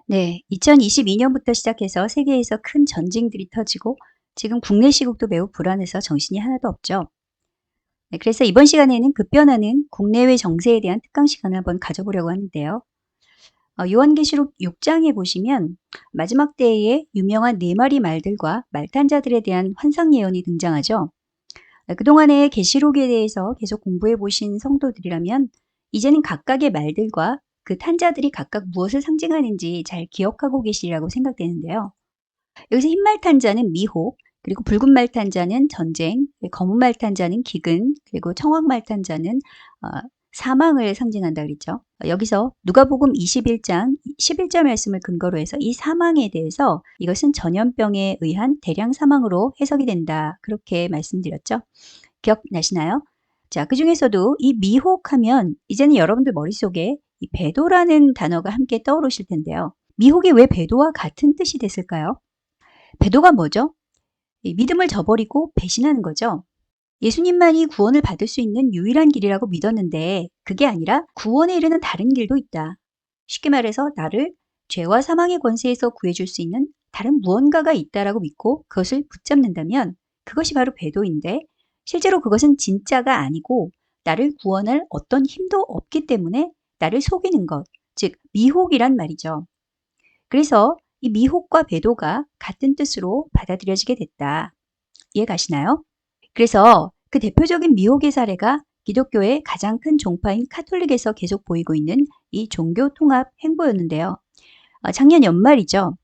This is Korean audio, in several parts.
네, 2022년부터 시작해서 세계에서 큰 전쟁들이 터지고 지금 국내 시국도 매우 불안해서 정신이 하나도 없죠. 네, 그래서 이번 시간에는 급변하는 국내외 정세에 대한 특강 시간을 한번 가져보려고 하는데요. 요한계시록 6장에 보시면 마지막 때에 유명한 네 마리 말들과 말탄자들에 대한 환상 예언이 등장하죠. 그동안의 계시록에 대해서 계속 공부해 보신 성도들이라면 이제는 각각의 말들과 그 탄자들이 각각 무엇을 상징하는지 잘 기억하고 계시리라고 생각되는데요. 여기서 흰말 탄자는 미혹, 그리고 붉은 말 탄자는 전쟁, 검은 말 탄자는 기근, 그리고 청황 말 탄자는 어, 사망을 상징한다 그랬죠. 여기서 누가복음 21장 11절 말씀을 근거로 해서 이 사망에 대해서 이것은 전염병에 의한 대량 사망으로 해석이 된다. 그렇게 말씀드렸죠. 기억나시나요? 자, 그중에서도 이 미혹하면 이제는 여러분들 머릿속에 이 배도라는 단어가 함께 떠오르실 텐데요. 미혹이 왜 배도와 같은 뜻이 됐을까요? 배도가 뭐죠? 믿음을 저버리고 배신하는 거죠. 예수님만이 구원을 받을 수 있는 유일한 길이라고 믿었는데 그게 아니라 구원에 이르는 다른 길도 있다. 쉽게 말해서 나를 죄와 사망의 권세에서 구해줄 수 있는 다른 무언가가 있다라고 믿고 그것을 붙잡는다면 그것이 바로 배도인데 실제로 그것은 진짜가 아니고 나를 구원할 어떤 힘도 없기 때문에 나를 속이는 것, 즉 미혹이란 말이죠. 그래서 이 미혹과 배도가 같은 뜻으로 받아들여지게 됐다. 이해 가시나요? 그래서 그 대표적인 미혹의 사례가 기독교의 가장 큰 종파인 카톨릭에서 계속 보이고 있는 이 종교 통합 행보였는데요. 작년 연말이죠.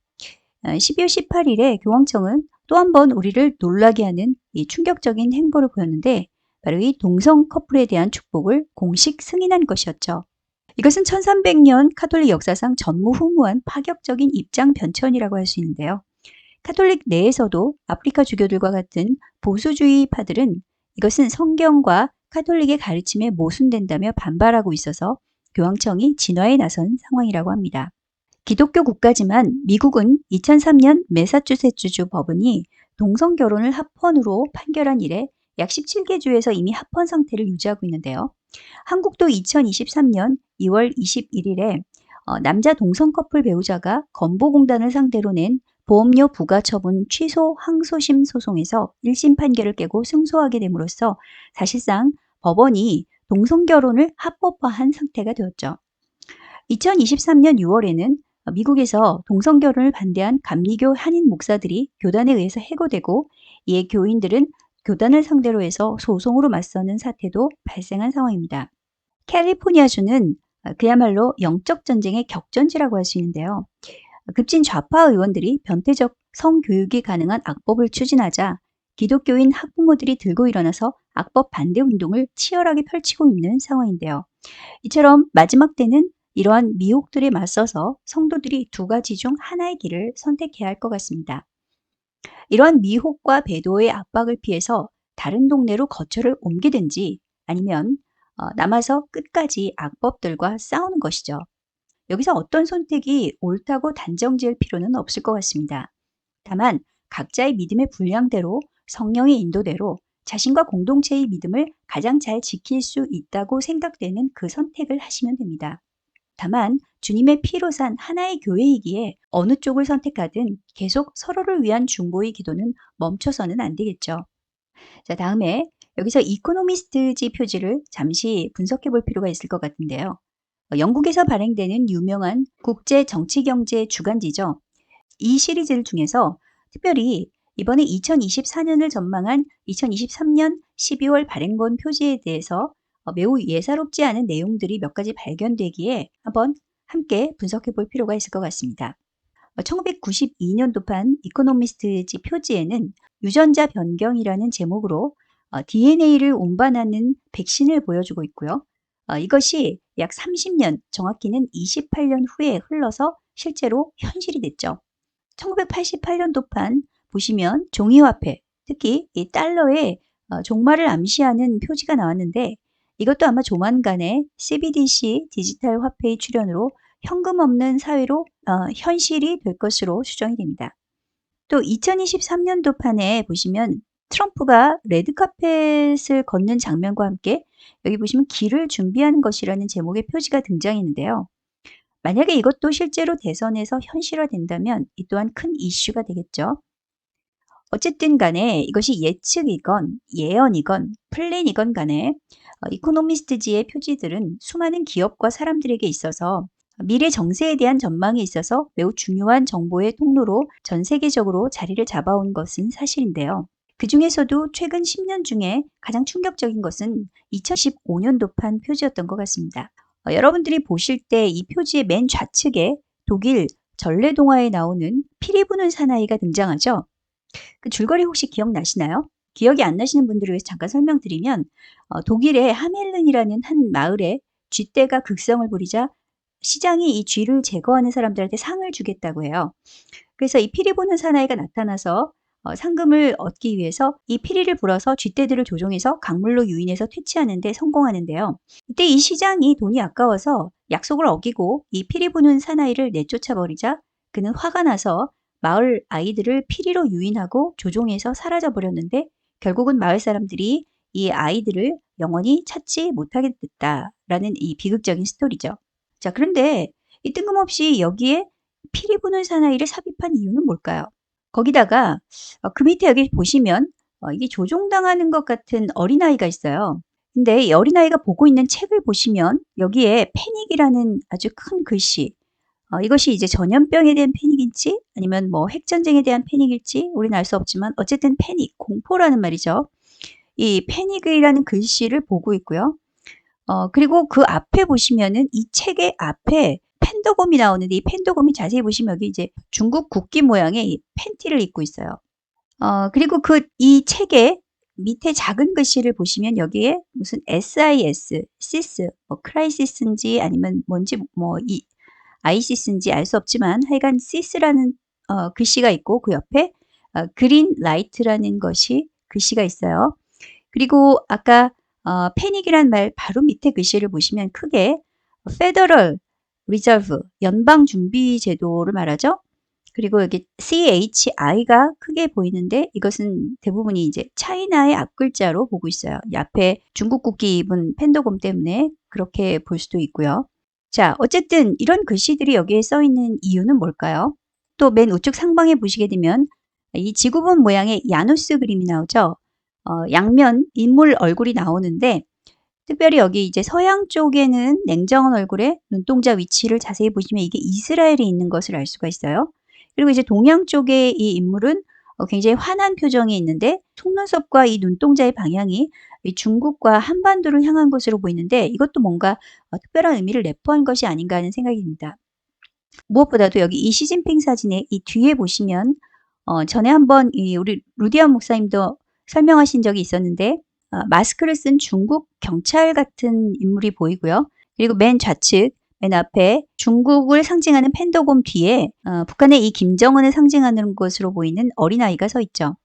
12월 18일에 교황청은 또 한 번 우리를 놀라게 하는 이 충격적인 행보를 보였는데 바로 이 동성 커플에 대한 축복을 공식 승인한 것이었죠. 이것은 1300년 카톨릭 역사상 전무후무한 파격적인 입장 변천이라고 할 수 있는데요. 카톨릭 내에서도 아프리카 주교들과 같은 보수주의파들은 이것은 성경과 카톨릭의 가르침에 모순된다며 반발하고 있어서 교황청이 진화에 나선 상황이라고 합니다. 기독교 국가지만 미국은 2003년 매사추세츠주 법원이 동성 결혼을 합헌으로 판결한 이래 약 17개 주에서 이미 합헌 상태를 유지하고 있는데요. 한국도 2023년 2월 21일에 남자 동성 커플 배우자가 건보공단을 상대로 낸 보험료 부과 처분 취소 항소심 소송에서 1심 판결을 깨고 승소하게 됨으로써 사실상 법원이 동성 결혼을 합법화한 상태가 되었죠. 2023년 6월에는 미국에서 동성 결혼을 반대한 감리교 한인 목사들이 교단에 의해서 해고되고 이에 교인들은 교단을 상대로 해서 소송으로 맞서는 사태도 발생한 상황입니다. 캘리포니아주는 그야말로 영적 전쟁의 격전지라고 할 수 있는데요. 급진 좌파 의원들이 변태적 성교육이 가능한 악법을 추진하자 기독교인 학부모들이 들고 일어나서 악법 반대 운동을 치열하게 펼치고 있는 상황인데요. 이처럼 마지막 때는 이러한 미혹들에 맞서서 성도들이 두 가지 중 하나의 길을 선택해야 할 것 같습니다. 이러한 미혹과 배도의 압박을 피해서 다른 동네로 거처를 옮기든지 아니면 남아서 끝까지 악법들과 싸우는 것이죠. 여기서 어떤 선택이 옳다고 단정 지을 필요는 없을 것 같습니다. 다만 각자의 믿음의 분량대로 성령의 인도대로 자신과 공동체의 믿음을 가장 잘 지킬 수 있다고 생각되는 그 선택을 하시면 됩니다. 다만 주님의 피로 산 하나의 교회이기에 어느 쪽을 선택하든 계속 서로를 위한 중보의 기도는 멈춰서는 안 되겠죠. 자, 다음에 여기서 이코노미스트지 표지를 잠시 분석해 볼 필요가 있을 것 같은데요. 영국에서 발행되는 유명한 국제 정치 경제 주간지죠. 이 시리즈를 중에서 특별히 이번에 2024년을 전망한 2023년 12월 발행본 표지에 대해서 매우 예사롭지 않은 내용들이 몇 가지 발견되기에 한번 함께 분석해 볼 필요가 있을 것 같습니다. 1992년도판 이코노미스트지 표지에는 유전자 변경이라는 제목으로 DNA를 운반하는 백신을 보여주고 있고요. 이것이 약 30년, 정확히는 28년 후에 흘러서 실제로 현실이 됐죠. 1988년도판 보시면 종이화폐, 특히 이 달러에 종말을 암시하는 표지가 나왔는데 이것도 아마 조만간에 CBDC 디지털 화폐의 출현으로 현금 없는 사회로 현실이 될 것으로 추정이 됩니다. 또 2023년도판에 보시면 트럼프가 레드카펫을 걷는 장면과 함께 여기 보시면 길을 준비하는 것이라는 제목의 표지가 등장했는데요. 만약에 이것도 실제로 대선에서 현실화된다면 이 또한 큰 이슈가 되겠죠. 어쨌든 간에 이것이 예측이건 예언이건 플랜이건 간에 이코노미스트지의 표지들은 수많은 기업과 사람들에게 있어서 미래 정세에 대한 전망에 있어서 매우 중요한 정보의 통로로 전 세계적으로 자리를 잡아온 것은 사실인데요. 그 중에서도 최근 10년 중에 가장 충격적인 것은 2015년도판 표지였던 것 같습니다. 여러분들이 보실 때 이 표지의 맨 좌측에 독일 전래동화에 나오는 피리 부는 사나이가 등장하죠. 그 줄거리 혹시 기억나시나요? 기억이 안 나시는 분들을 위해서 잠깐 설명드리면 독일의 하멜른이라는 한 마을에 쥐떼가 극성을 부리자 시장이 이 쥐를 제거하는 사람들한테 상을 주겠다고 해요. 그래서 이 피리 부는 사나이가 나타나서 상금을 얻기 위해서 이 피리를 불어서 쥐떼들을 조종해서 강물로 유인해서 퇴치하는 데 성공하는데요. 이때 이 시장이 돈이 아까워서 약속을 어기고 이 피리 부는 사나이를 내쫓아 버리자 그는 화가 나서 마을 아이들을 피리로 유인하고 조종해서 사라져 버렸는데 결국은 마을 사람들이 이 아이들을 영원히 찾지 못하게 됐다라는 이 비극적인 스토리죠. 자, 그런데 이 뜬금없이 여기에 피리 부는 사나이를 삽입한 이유는 뭘까요? 거기다가 그 밑에 여기 보시면 이게 조종당하는 것 같은 어린아이가 있어요. 근데 이 어린아이가 보고 있는 책을 보시면 여기에 패닉이라는 아주 큰 글씨, 이것이 이제 전염병에 대한 패닉일지 아니면 뭐 핵전쟁에 대한 패닉일지 우리는 알 수 없지만 어쨌든 패닉, 공포라는 말이죠. 이 패닉이라는 글씨를 보고 있고요. 그리고 그 앞에 보시면은 이 책의 앞에 펜더곰이 나오는데 이 펜더곰이 자세히 보시면 여기 이제 중국 국기 모양의 이 팬티를 입고 있어요. 그리고 이 책의 밑에 작은 글씨를 보시면 여기에 무슨 SIS, 시스, 뭐 크라이시스인지 아니면 뭔지 이 아이시스인지 알 수 없지만 하여간 시스라는 글씨가 있고 그 옆에 그린 라이트라는 것이 글씨가 있어요. 그리고 아까 패닉이란 말 바로 밑에 글씨를 보시면 크게 Federal Reserve 연방준비제도를 말하죠. 그리고 여기 CHI가 크게 보이는데 이것은 대부분이 이제 차이나의 앞글자로 보고 있어요. 이 앞에 중국 국기 입은 펜더곰 때문에 그렇게 볼 수도 있고요. 자, 어쨌든 이런 글씨들이 여기에 써 있는 이유는 뭘까요? 또 맨 우측 상방에 보시게 되면 이 지구본 모양의 야누스 그림이 나오죠. 양면 인물 얼굴이 나오는데 특별히 여기 이제 서양 쪽에는 냉정한 얼굴에 눈동자 위치를 자세히 보시면 이게 이스라엘에 있는 것을 알 수가 있어요. 그리고 이제 동양 쪽의 이 인물은 굉장히 환한 표정이 있는데 속눈썹과 이 눈동자의 방향이 이 중국과 한반도를 향한 것으로 보이는데 이것도 뭔가 특별한 의미를 내포한 것이 아닌가 하는 생각이 듭니다. 무엇보다도 여기 이 시진핑 사진의 이 뒤에 보시면 전에 한번 우리 루디안 목사님도 설명하신 적이 있었는데 마스크를 쓴 중국 경찰 같은 인물이 보이고요. 그리고 맨 좌측, 맨 앞에 중국을 상징하는 펜더곰 뒤에 북한의 이 김정은을 상징하는 것으로 보이는 어린아이가 서 있죠.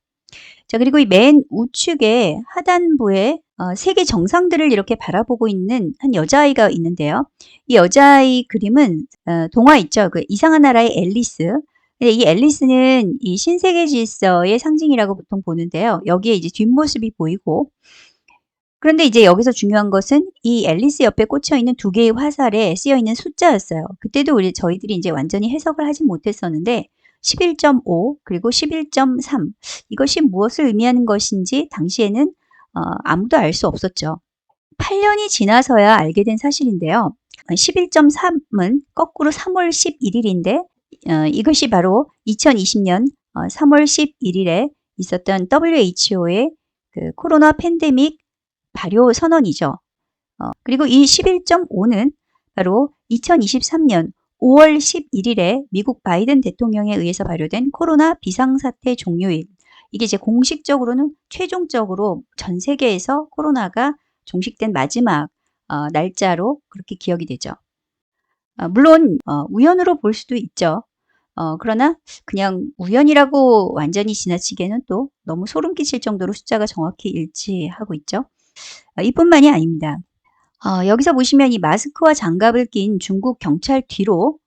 자, 그리고 이 맨 우측에 하단부에 세계 정상들을 이렇게 바라보고 있는 한 여자아이가 있는데요. 이 여자아이 그림은 동화 있죠. 그 이상한 나라의 앨리스. 근데 이 앨리스는 이 신세계 질서의 상징이라고 보통 보는데요. 여기에 이제 뒷모습이 보이고 그런데 이제 여기서 중요한 것은 이 앨리스 옆에 꽂혀 있는 두 개의 화살에 쓰여 있는 숫자였어요. 그때도 저희들이 이제 완전히 해석을 하지 못했었는데 11.5 그리고 11.3 이것이 무엇을 의미하는 것인지 당시에는 아무도 알 수 없었죠. 8년이 지나서야 알게 된 사실인데요. 11.3은 거꾸로 3월 11일인데 이것이 바로 2020년 3월 11일에 있었던 WHO의 그 코로나 팬데믹 발효 선언이죠. 그리고 이 11.5는 바로 2023년 5월 11일에 미국 바이든 대통령에 의해서 발효된 코로나 비상사태 종료일. 이게 이제 공식적으로는 최종적으로 전 세계에서 코로나가 종식된 마지막 날짜로 그렇게 기억이 되죠. 물론 우연으로 볼 수도 있죠. 그러나 그냥 우연이라고 완전히 지나치기에는 또 너무 소름 끼칠 정도로 숫자가 정확히 일치하고 있죠. 이뿐만이 아닙니다. 여기서 보시면 이 마스크와 장갑을 낀 중국 경찰 뒤로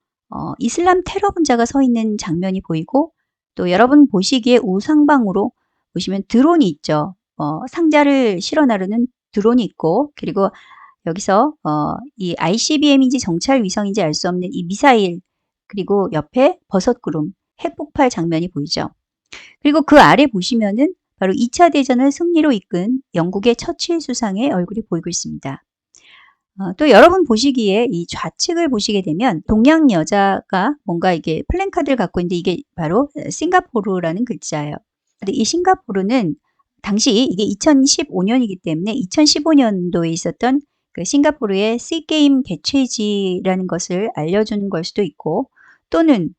이슬람 테러 분자가 서 있는 장면이 보이고 또 여러분 보시기에 우상방으로 보시면 드론이 있죠. 상자를 실어 나르는 드론이 있고 그리고 여기서 이 ICBM인지 정찰 위성인지 알 수 없는 이 미사일, 그리고 옆에 버섯구름, 핵폭발 장면이 보이죠. 그리고 그 아래 보시면은 바로 2차 대전을 승리로 이끈 영국의 처칠 수상의 얼굴이 보이고 있습니다. 또 여러분 보시기에 이 좌측을 보시게 되면 동양 여자가 뭔가 이게 플랜카드를 갖고 있는데 이게 바로 싱가포르라는 글자예요. 근데 이 싱가포르는 당시 이게 2015년이기 때문에 2015년도에 있었던 그 싱가포르의 시게임 개최지라는 것을 알려주는 걸 수도 있고, 또는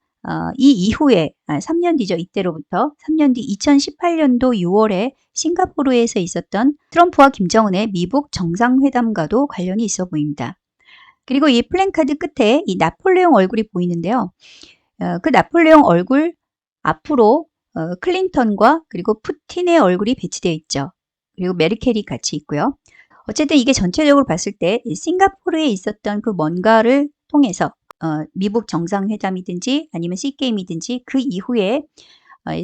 이 이후에 3년 뒤죠. 이때로부터 3년 뒤 2018년도 6월에 싱가포르에서 있었던 트럼프와 김정은의 미북 정상회담과도 관련이 있어 보입니다. 그리고 이 플랜카드 끝에 이 나폴레옹 얼굴이 보이는데요. 그 나폴레옹 얼굴 앞으로 클린턴과 그리고 푸틴의 얼굴이 배치되어 있죠. 그리고 메르켈이 같이 있고요. 어쨌든 이게 전체적으로 봤을 때 싱가포르에 있었던 그 뭔가를 통해서 미북 정상회담이든지 아니면 C게임이든지 그 이후에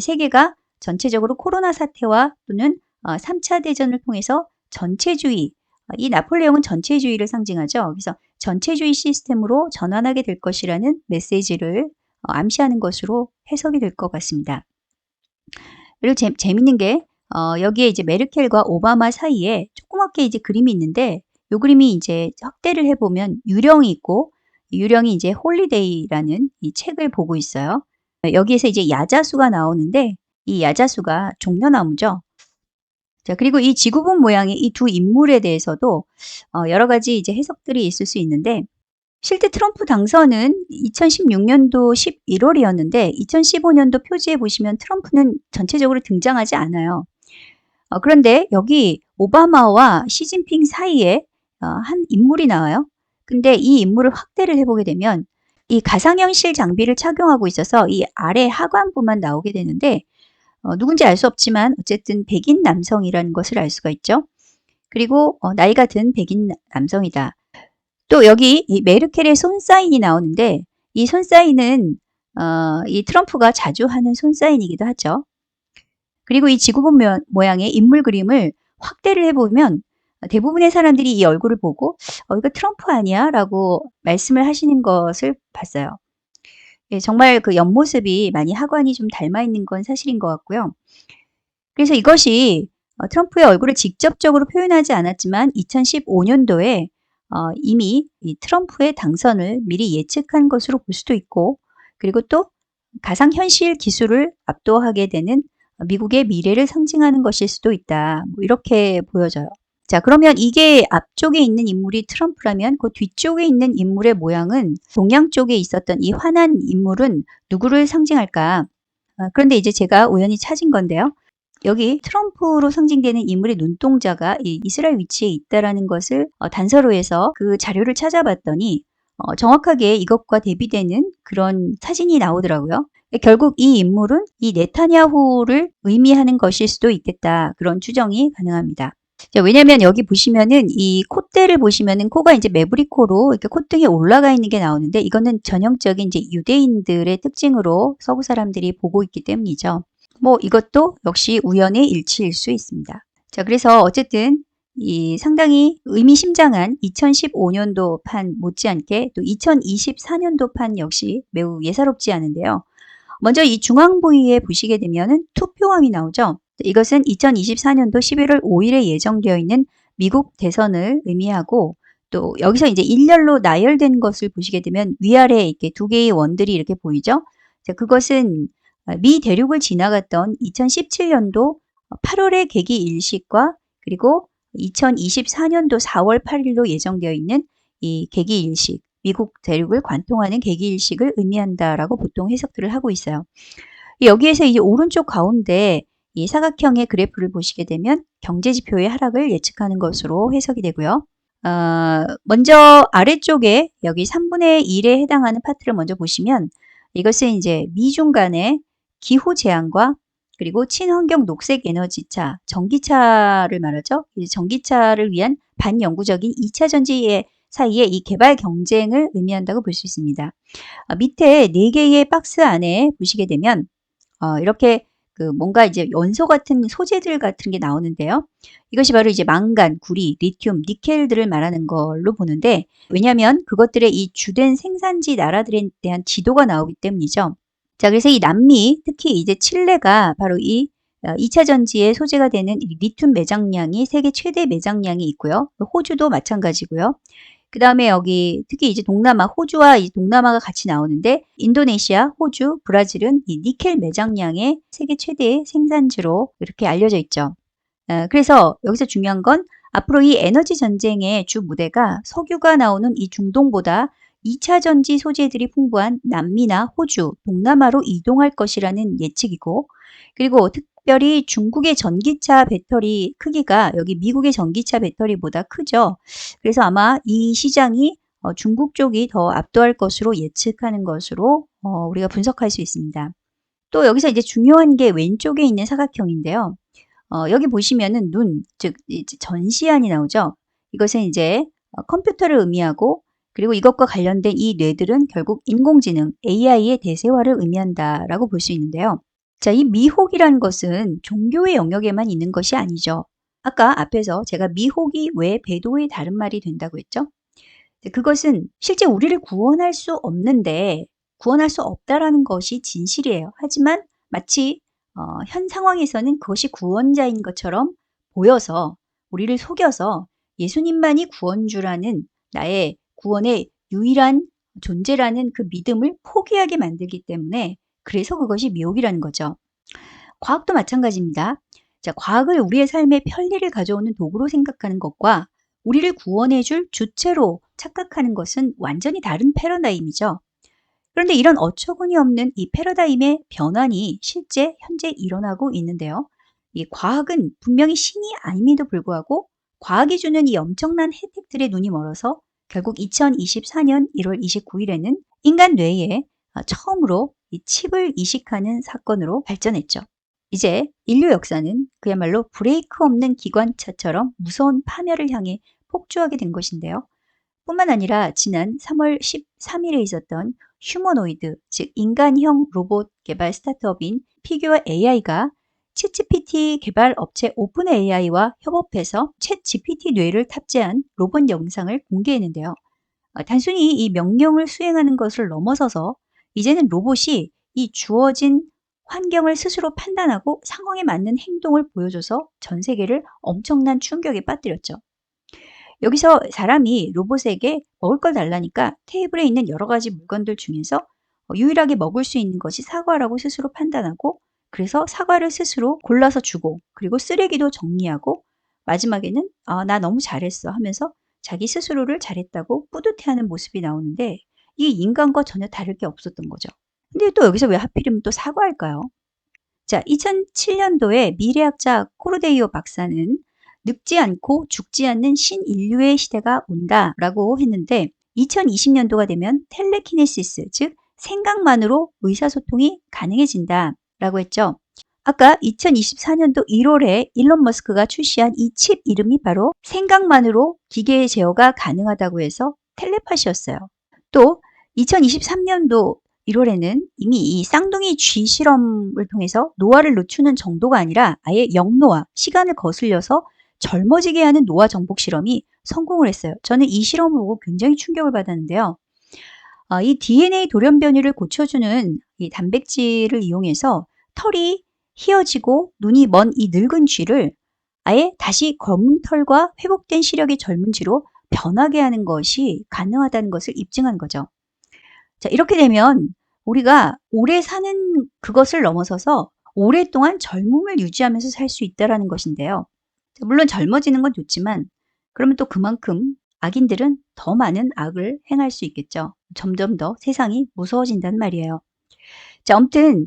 세계가 전체적으로 코로나 사태와 또는 3차 대전을 통해서 전체주의, 이 나폴레옹은 전체주의를 상징하죠. 그래서 전체주의 시스템으로 전환하게 될 것이라는 메시지를 암시하는 것으로 해석이 될 것 같습니다. 그리고 재밌는 게 여기에 이제 메르켈과 오바마 사이에 조그맣게 이제 그림이 있는데, 이 그림이 이제 확대를 해보면 유령이 있고, 유령이 이제 홀리데이라는 이 책을 보고 있어요. 여기에서 이제 야자수가 나오는데, 이 야자수가 종려나무죠. 자, 그리고 이 지구본 모양의 이 두 인물에 대해서도 여러 가지 이제 해석들이 있을 수 있는데, 실제 트럼프 당선은 2016년도 11월이었는데 2015년도 표지에 보시면 트럼프는 전체적으로 등장하지 않아요. 그런데 여기 오바마와 시진핑 사이에 한 인물이 나와요. 근데 이 인물을 확대를 해보게 되면 이 가상현실 장비를 착용하고 있어서 이 아래 하관부만 나오게 되는데, 누군지 알 수 없지만 어쨌든 백인 남성이라는 것을 알 수가 있죠. 그리고 나이가 든 백인 남성이다. 또 여기 이 메르켈의 손사인이 나오는데, 이 손사인은 이 트럼프가 자주 하는 손사인이기도 하죠. 그리고 이 지구본 모양의 인물 그림을 확대를 해보면 대부분의 사람들이 이 얼굴을 보고 이거 트럼프 아니야? 라고 말씀을 하시는 것을 봤어요. 예, 정말 그 옆모습이 많이 하관이 좀 닮아 있는 건 사실인 것 같고요. 그래서 이것이 트럼프의 얼굴을 직접적으로 표현하지 않았지만 2015년도에 이미 이 트럼프의 당선을 미리 예측한 것으로 볼 수도 있고, 그리고 또 가상현실 기술을 압도하게 되는 미국의 미래를 상징하는 것일 수도 있다. 뭐 이렇게 보여져요. 자, 그러면 이게 앞쪽에 있는 인물이 트럼프라면 그 뒤쪽에 있는 인물의 모양은 동양 쪽에 있었던 이 환한 인물은 누구를 상징할까? 그런데 이제 제가 우연히 찾은 건데요. 여기 트럼프로 상징되는 인물의 눈동자가 이 이스라엘 위치에 있다라는 것을 단서로해서 그 자료를 찾아봤더니 정확하게 이것과 대비되는 그런 사진이 나오더라고요. 결국 이 인물은 이 네타냐후를 의미하는 것일 수도 있겠다. 그런 추정이 가능합니다. 자, 왜냐면 여기 보시면은 이 콧대를 보시면은 코가 이제 매부리코로 이렇게 콧등에 올라가 있는 게 나오는데, 이거는 전형적인 이제 유대인들의 특징으로 서구 사람들이 보고 있기 때문이죠. 뭐 이것도 역시 우연의 일치일 수 있습니다. 자, 그래서 어쨌든 이 상당히 의미심장한 2015년도 판 못지않게 또 2024년도 판 역시 매우 예사롭지 않은데요. 먼저 이 중앙 부위에 보시게 되면은 투표함이 나오죠. 이것은 2024년도 11월 5일에 예정되어 있는 미국 대선을 의미하고, 또 여기서 이제 일렬로 나열된 것을 보시게 되면 위아래에 이렇게 두 개의 원들이 이렇게 보이죠. 자, 그것은 미 대륙을 지나갔던 2017년도 8월의 개기 일식과 그리고 2024년도 4월 8일로 예정되어 있는 이 개기 일식, 미국 대륙을 관통하는 개기 일식을 의미한다라고 보통 해석들을 하고 있어요. 여기에서 이제 오른쪽 가운데 이 사각형의 그래프를 보시게 되면 경제지표의 하락을 예측하는 것으로 해석이 되고요. 먼저 아래쪽에 여기 3분의 1에 해당하는 파트를 먼저 보시면, 이것은 이제 미중 간의 기후 제한과 그리고 친환경 녹색 에너지차, 전기차를 말하죠. 전기차를 위한 반영구적인 2차 전지 사이에 이 개발 경쟁을 의미한다고 볼 수 있습니다. 밑에 4개의 박스 안에 보시게 되면 이렇게 그 뭔가 이제 원소 같은 소재들 같은 게 나오는데요. 이것이 바로 이제 망간, 구리, 리튬, 니켈들을 말하는 걸로 보는데 왜냐하면 그것들의 이 주된 생산지 나라들에 대한 지도가 나오기 때문이죠. 자, 그래서 이 남미, 특히 이제 칠레가 바로 이 2차 전지의 소재가 되는 이 리튬 매장량이 세계 최대 매장량이 있고요. 호주도 마찬가지고요. 그 다음에 여기 특히 이제 동남아, 호주와 이 동남아가 같이 나오는데 인도네시아, 호주, 브라질은 이 니켈 매장량의 세계 최대의 생산지로 이렇게 알려져 있죠. 그래서 여기서 중요한 건 앞으로 이 에너지 전쟁의 주 무대가 석유가 나오는 이 중동보다 2차 전지 소재들이 풍부한 남미나 호주, 동남아로 이동할 것이라는 예측이고 그리고 특별히 중국의 전기차 배터리 크기가 여기 미국의 전기차 배터리보다 크죠. 그래서 아마 이 시장이 중국 쪽이 더 압도할 것으로 예측하는 것으로 우리가 분석할 수 있습니다. 또 여기서 이제 중요한 게 왼쪽에 있는 사각형인데요. 여기 보시면은 눈, 즉 이제 전시안이 나오죠. 이것은 이제 컴퓨터를 의미하고 그리고 이것과 관련된 이 뇌들은 결국 인공지능, AI의 대세화를 의미한다라고 볼 수 있는데요. 자, 이 미혹이라는 것은 종교의 영역에만 있는 것이 아니죠. 아까 앞에서 제가 미혹이 왜 배도의 다른 말이 된다고 했죠? 그것은 실제 우리를 구원할 수 없는데 구원할 수 없다라는 것이 진실이에요. 하지만 마치 현 상황에서는 그것이 구원자인 것처럼 보여서 우리를 속여서 예수님만이 구원주라는 나의 구원의 유일한 존재라는 그 믿음을 포기하게 만들기 때문에 그래서 그것이 미혹이라는 거죠. 과학도 마찬가지입니다. 자, 과학을 우리의 삶에 편리를 가져오는 도구로 생각하는 것과 우리를 구원해줄 주체로 착각하는 것은 완전히 다른 패러다임이죠. 그런데 이런 어처구니 없는 이 패러다임의 변환이 실제 현재 일어나고 있는데요. 이 과학은 분명히 신이 아님에도 불구하고 과학이 주는 이 엄청난 혜택들의 눈이 멀어서 결국 2024년 1월 29일에는 인간 뇌에 처음으로 이 칩을 이식하는 사건으로 발전했죠. 이제 인류 역사는 그야말로 브레이크 없는 기관차처럼 무서운 파멸을 향해 폭주하게 된 것인데요. 뿐만 아니라 지난 3월 13일에 있었던 휴머노이드, 즉 인간형 로봇 개발 스타트업인 피규어 AI가 챗GPT 개발 업체 오픈 AI와 협업해서 챗GPT 뇌를 탑재한 로봇 영상을 공개했는데요. 단순히 이 명령을 수행하는 것을 넘어서서 이제는 로봇이 이 주어진 환경을 스스로 판단하고 상황에 맞는 행동을 보여줘서 전 세계를 엄청난 충격에 빠뜨렸죠. 여기서 사람이 로봇에게 먹을 걸 달라니까 테이블에 있는 여러 가지 물건들 중에서 유일하게 먹을 수 있는 것이 사과라고 스스로 판단하고 그래서 사과를 스스로 골라서 주고 그리고 쓰레기도 정리하고 마지막에는 나 너무 잘했어 하면서 자기 스스로를 잘했다고 뿌듯해하는 모습이 나오는데 이 인간과 전혀 다를 게 없었던 거죠. 근데 또 여기서 왜 하필이면 또 사과할까요? 자, 2007년도에 미래학자 코르데이오 박사는 늙지 않고 죽지 않는 신인류의 시대가 온다라고 했는데 2020년도가 되면 텔레키네시스, 즉 생각만으로 의사소통이 가능해진다라고 했죠. 아까 2024년도 1월에 일론 머스크가 출시한 이 칩 이름이 바로 생각만으로 기계의 제어가 가능하다고 해서 텔레파시였어요. 또 2023년도 1월에는 이미 이 쌍둥이 쥐 실험을 통해서 노화를 늦추는 정도가 아니라 아예 역노화, 시간을 거슬려서 젊어지게 하는 노화 정복 실험이 성공을 했어요. 저는 이 실험을 보고 굉장히 충격을 받았는데요. 이 DNA 돌연 변이를 고쳐주는 이 단백질을 이용해서 털이 휘어지고 눈이 먼 이 늙은 쥐를 아예 다시 검은 털과 회복된 시력의 젊은 쥐로 변하게 하는 것이 가능하다는 것을 입증한 거죠. 자, 이렇게 되면 우리가 오래 사는 그것을 넘어서서 오랫동안 젊음을 유지하면서 살 수 있다는 것인데요. 물론 젊어지는 건 좋지만 그러면 또 그만큼 악인들은 더 많은 악을 행할 수 있겠죠. 점점 더 세상이 무서워진다는 말이에요. 자, 아무튼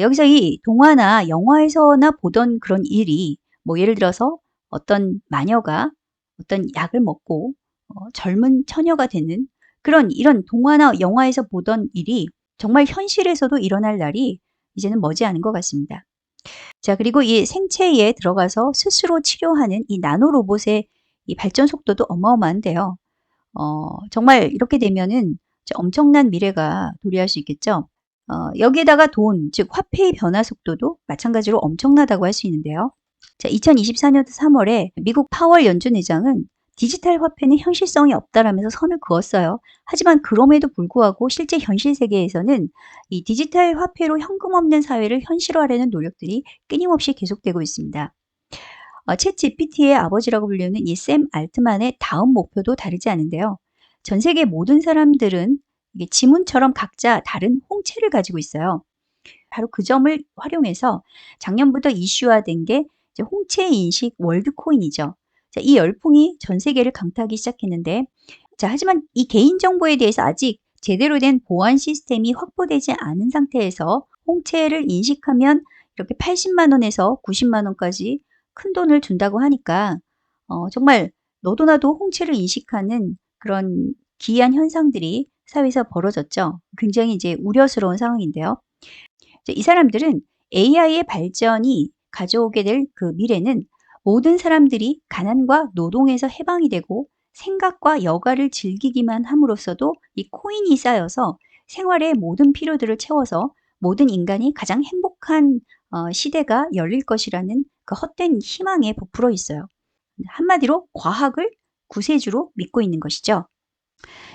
여기서 이 동화나 영화에서나 보던 그런 일이 뭐 예를 들어서 어떤 마녀가 어떤 약을 먹고 젊은 처녀가 되는 이런 동화나 영화에서 보던 일이 정말 현실에서도 일어날 날이 이제는 머지않은 것 같습니다. 자, 그리고 이 생체에 들어가서 스스로 치료하는 이 나노 로봇의 이 발전 속도도 어마어마한데요. 정말 이렇게 되면은 엄청난 미래가 도래할 수 있겠죠. 여기에다가 돈, 즉 화폐의 변화 속도도 마찬가지로 엄청나다고 할 수 있는데요. 자, 2024년 3월에 미국 파월 연준 의장은 디지털 화폐는 현실성이 없다라면서 선을 그었어요. 하지만 그럼에도 불구하고 실제 현실 세계에서는 이 디지털 화폐로 현금 없는 사회를 현실화하려는 노력들이 끊임없이 계속되고 있습니다. 챗 GPT의 아버지라고 불리는 이 샘 알트만의 다음 목표도 다르지 않은데요. 전 세계 모든 사람들은 이게 지문처럼 각자 다른 홍채를 가지고 있어요. 바로 그 점을 활용해서 작년부터 이슈화된 게 이제 홍채 인식 월드코인이죠. 자, 이 열풍이 전 세계를 강타하기 시작했는데, 자, 하지만 이 개인정보에 대해서 아직 제대로 된 보안 시스템이 확보되지 않은 상태에서 홍채를 인식하면 이렇게 80만 원에서 90만 원까지 큰 돈을 준다고 하니까 정말 너도 나도 홍채를 인식하는 그런 기이한 현상들이 사회에서 벌어졌죠. 굉장히 이제 우려스러운 상황인데요. 이 사람들은 AI의 발전이 가져오게 될 그 미래는 모든 사람들이 가난과 노동에서 해방이 되고 생각과 여가를 즐기기만 함으로써도 이 코인이 쌓여서 생활의 모든 필요들을 채워서 모든 인간이 가장 행복한 시대가 열릴 것이라는 그 헛된 희망에 부풀어 있어요. 한마디로 과학을 구세주로 믿고 있는 것이죠.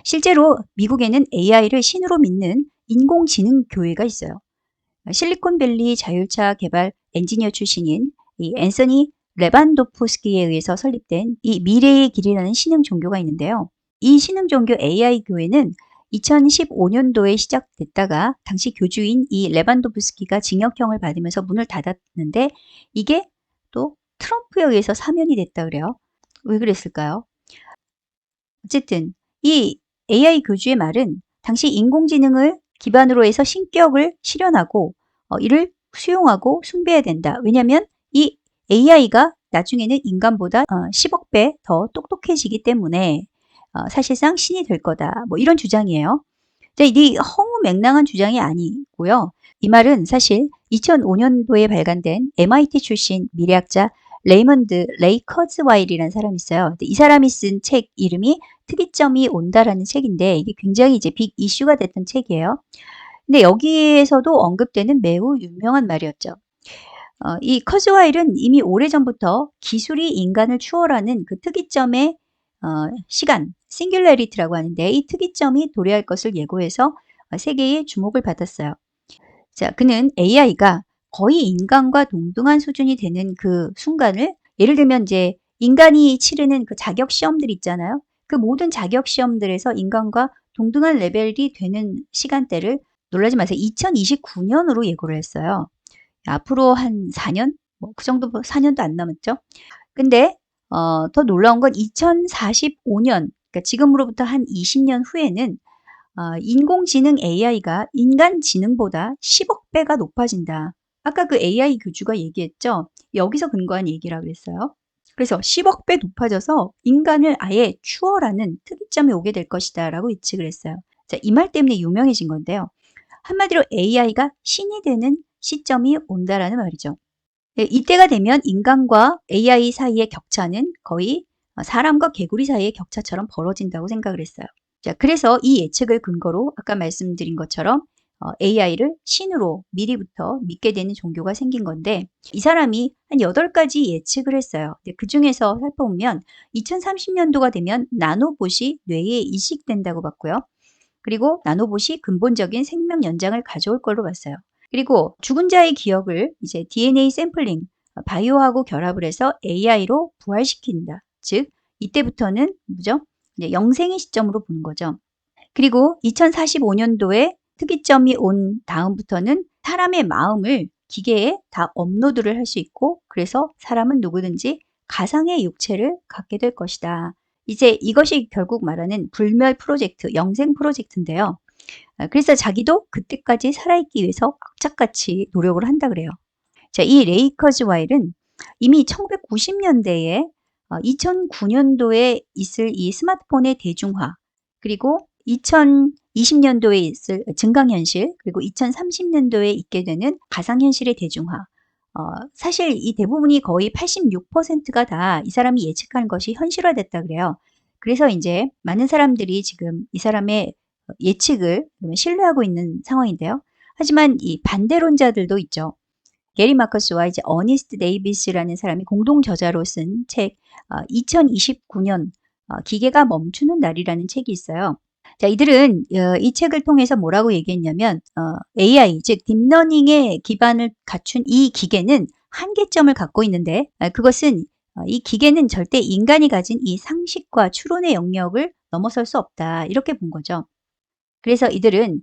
실제로 미국에는 AI를 신으로 믿는 인공지능 교회가 있어요. 실리콘밸리 자율차 개발 엔지니어 출신인 이 앤서니 레반도프스키에 의해서 설립된 이 미래의 길이라는 신흥 종교가 있는데요. 이 신흥 종교 AI 교회는 2015년도에 시작됐다가 당시 교주인 이 레반도프스키가 징역형을 받으면서 문을 닫았는데 이게 또 트럼프에 의해서 사면이 됐다 그래요. 왜 그랬을까요? 어쨌든 이 AI 교주의 말은 당시 인공지능을 기반으로 해서 신격을 실현하고 이를 수용하고 숭배해야 된다. 왜냐하면 이 AI가 나중에는 인간보다 10억 배 더 똑똑해지기 때문에 사실상 신이 될 거다. 뭐 이런 주장이에요. 이 허무맹랑한 주장이 아니고요. 이 말은 사실 2005년도에 발간된 MIT 출신 미래학자 레이먼드 레이 커즈와일이라는 사람이 있어요. 이 사람이 쓴 책 이름이 특이점이 온다라는 책인데 이게 굉장히 이제 빅 이슈가 됐던 책이에요. 근데 여기에서도 언급되는 매우 유명한 말이었죠. 이 커즈와일은 이미 오래전부터 기술이 인간을 추월하는 그 특이점의 시간, 싱귤레리티라고 하는데 이 특이점이 도래할 것을 예고해서 세계의 주목을 받았어요. 자, 그는 AI가 거의 인간과 동등한 수준이 되는 그 순간을 예를 들면 이제 인간이 치르는 그 자격 시험들 있잖아요. 그 모든 자격 시험들에서 인간과 동등한 레벨이 되는 시간대를 놀라지 마세요. 2029년으로 예고를 했어요. 앞으로 한 4년? 뭐 그 정도 4년도 안 남았죠. 근데 더 놀라운 건 2045년, 그러니까 지금으로부터 한 20년 후에는 인공지능 AI가 인간 지능보다 10억 배가 높아진다. 아까 그 AI 교주가 얘기했죠. 여기서 근거한 얘기라 그랬어요. 그래서 10억 배 높아져서 인간을 아예 추월하는 특이점이 오게 될 것이다 라고 예측을 했어요. 자, 이 말 때문에 유명해진 건데요. 한마디로 AI가 신이 되는 시점이 온다라는 말이죠. 예, 이때가 되면 인간과 AI 사이의 격차는 거의 사람과 개구리 사이의 격차처럼 벌어진다고 생각을 했어요. 자, 그래서 이 예측을 근거로 아까 말씀드린 것처럼 AI를 신으로 미리부터 믿게 되는 종교가 생긴 건데 이 사람이 한 8가지 예측을 했어요. 그 중에서 살펴보면 2030년도가 되면 나노봇이 뇌에 이식된다고 봤고요. 그리고 나노봇이 근본적인 생명 연장을 가져올 걸로 봤어요. 그리고 죽은 자의 기억을 이제 DNA 샘플링, 바이오하고 결합을 해서 AI로 부활시킨다. 즉, 이때부터는 뭐죠? 이제 영생의 시점으로 보는 거죠. 그리고 2045년도에 특이점이 온 다음부터는 사람의 마음을 기계에 다 업로드를 할 수 있고 그래서 사람은 누구든지 가상의 육체를 갖게 될 것이다. 이제 이것이 결국 말하는 불멸 프로젝트, 영생 프로젝트인데요. 그래서 자기도 그때까지 살아있기 위해서 악착같이 노력을 한다 그래요. 자, 이 레이커즈 와일은 이미 1990년대에 2009년도에 있을 이 스마트폰의 대중화, 그리고 2020년도에 있을 증강현실, 그리고 2030년도에 있게 되는 가상현실의 대중화. 사실 이 대부분이 거의 86%가 다 이 사람이 예측한 것이 현실화됐다 그래요. 그래서 이제 많은 사람들이 지금 이 사람의 예측을 신뢰하고 있는 상황인데요. 하지만 이 반대론자들도 있죠. 게리 마커스와 이제 어니스트 데이비스라는 사람이 공동 저자로 쓴 책 2029년 기계가 멈추는 날이라는 책이 있어요. 자, 이들은 이 책을 통해서 뭐라고 얘기했냐면 AI 즉 딥러닝의 기반을 갖춘 이 기계는 한계점을 갖고 있는데 그것은 이 기계는 절대 인간이 가진 이 상식과 추론의 영역을 넘어설 수 없다. 이렇게 본 거죠. 그래서 이들은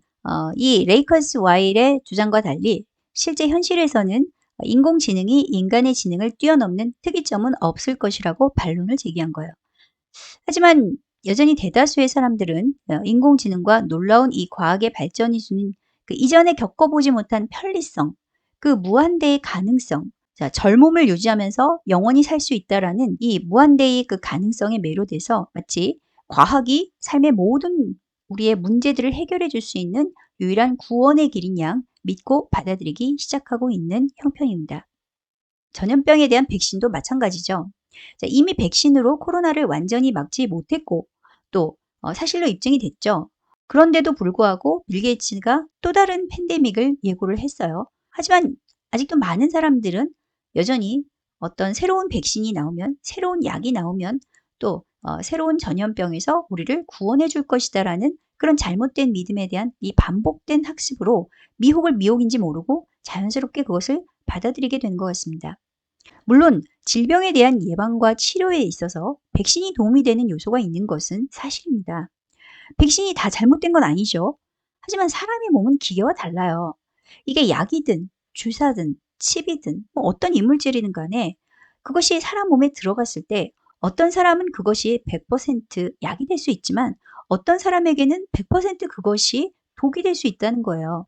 이 레이커스 와일의 주장과 달리 실제 현실에서는 인공지능이 인간의 지능을 뛰어넘는 특이점은 없을 것이라고 반론을 제기한 거예요. 하지만 여전히 대다수의 사람들은 인공지능과 놀라운 이 과학의 발전이 주는 그 이전에 겪어보지 못한 편리성, 그 무한대의 가능성, 자, 젊음을 유지하면서 영원히 살 수 있다라는 이 무한대의 그 가능성에 매료돼서 마치 과학이 삶의 모든 우리의 문제들을 해결해 줄 수 있는 유일한 구원의 길인 양 믿고 받아들이기 시작하고 있는 형편입니다. 전염병에 대한 백신도 마찬가지죠. 자, 이미 백신으로 코로나를 완전히 막지 못했고 또 사실로 입증이 됐죠. 그런데도 불구하고 빌 게이츠가 또 다른 팬데믹을 예고를 했어요. 하지만 아직도 많은 사람들은 여전히 어떤 새로운 백신이 나오면 새로운 약이 나오면 또 새로운 전염병에서 우리를 구원해 줄 것이다라는 그런 잘못된 믿음에 대한 이 반복된 학습으로 미혹을 미혹인지 모르고 자연스럽게 그것을 받아들이게 된 것 같습니다. 물론 질병에 대한 예방과 치료에 있어서 백신이 도움이 되는 요소가 있는 것은 사실입니다. 백신이 다 잘못된 건 아니죠. 하지만 사람의 몸은 기계와 달라요. 이게 약이든 주사든 칩이든 뭐 어떤 이물질이든 간에 그것이 사람 몸에 들어갔을 때 어떤 사람은 그것이 100% 약이 될 수 있지만 어떤 사람에게는 100% 그것이 독이 될 수 있다는 거예요.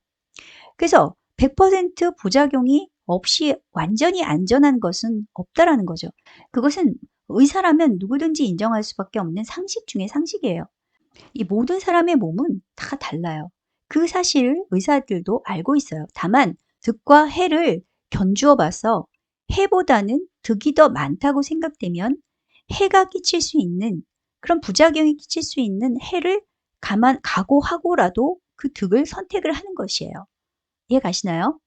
그래서 100% 부작용이 없이 완전히 안전한 것은 없다라는 거죠. 그것은 의사라면 누구든지 인정할 수밖에 없는 상식 중의 상식이에요. 이 모든 사람의 몸은 다 달라요. 그 사실을 의사들도 알고 있어요. 다만 득과 해를 견주어 봐서 해보다는 득이 더 많다고 생각되면 해가 끼칠 수 있는 그런 부작용이 끼칠 수 있는 해를 각오하고라도 그 득을 선택을 하는 것이에요. 이해 가시나요?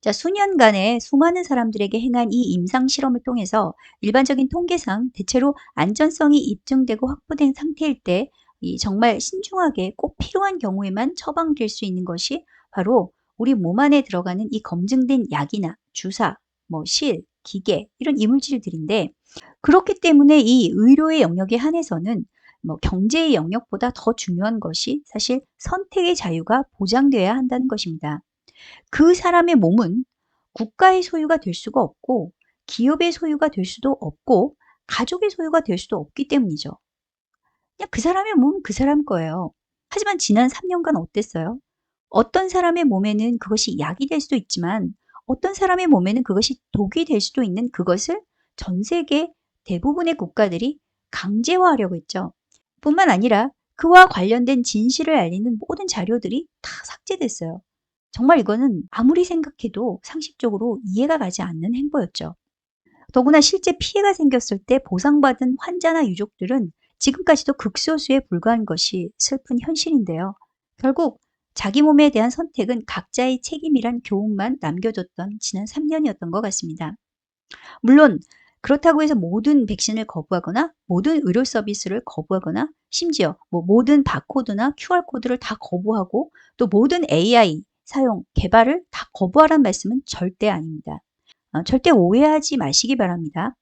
자, 수년간의 수많은 사람들에게 행한 이 임상 실험을 통해서 일반적인 통계상 대체로 안전성이 입증되고 확보된 상태일 때 이 정말 신중하게 꼭 필요한 경우에만 처방될 수 있는 것이 바로 우리 몸 안에 들어가는 이 검증된 약이나 주사, 뭐 실, 기계 이런 이물질들인데 그렇기 때문에 이 의료의 영역에 한해서는 뭐 경제의 영역보다 더 중요한 것이 사실 선택의 자유가 보장되어야 한다는 것입니다. 그 사람의 몸은 국가의 소유가 될 수가 없고 기업의 소유가 될 수도 없고 가족의 소유가 될 수도 없기 때문이죠. 그냥 그 사람의 몸은 그 사람 거예요. 하지만 지난 3년간 어땠어요? 어떤 사람의 몸에는 그것이 약이 될 수도 있지만 어떤 사람의 몸에는 그것이 독이 될 수도 있는 그것을 전 세계 대부분의 국가들이 강제화하려고 했죠. 뿐만 아니라 그와 관련된 진실을 알리는 모든 자료들이 다 삭제됐어요. 정말 이거는 아무리 생각해도 상식적으로 이해가 가지 않는 행보였죠. 더구나 실제 피해가 생겼을 때 보상받은 환자나 유족들은 지금까지도 극소수에 불과한 것이 슬픈 현실인데요. 결국 자기 몸에 대한 선택은 각자의 책임이란 교훈만 남겨줬던 지난 3년이었던 것 같습니다. 물론 그렇다고 해서 모든 백신을 거부하거나 모든 의료 서비스를 거부하거나 심지어 뭐 모든 바코드나 QR코드를 다 거부하고 또 모든 AI 사용, 개발을 다 거부하라는 말씀은 절대 아닙니다. 절대 오해하지 마시기 바랍니다.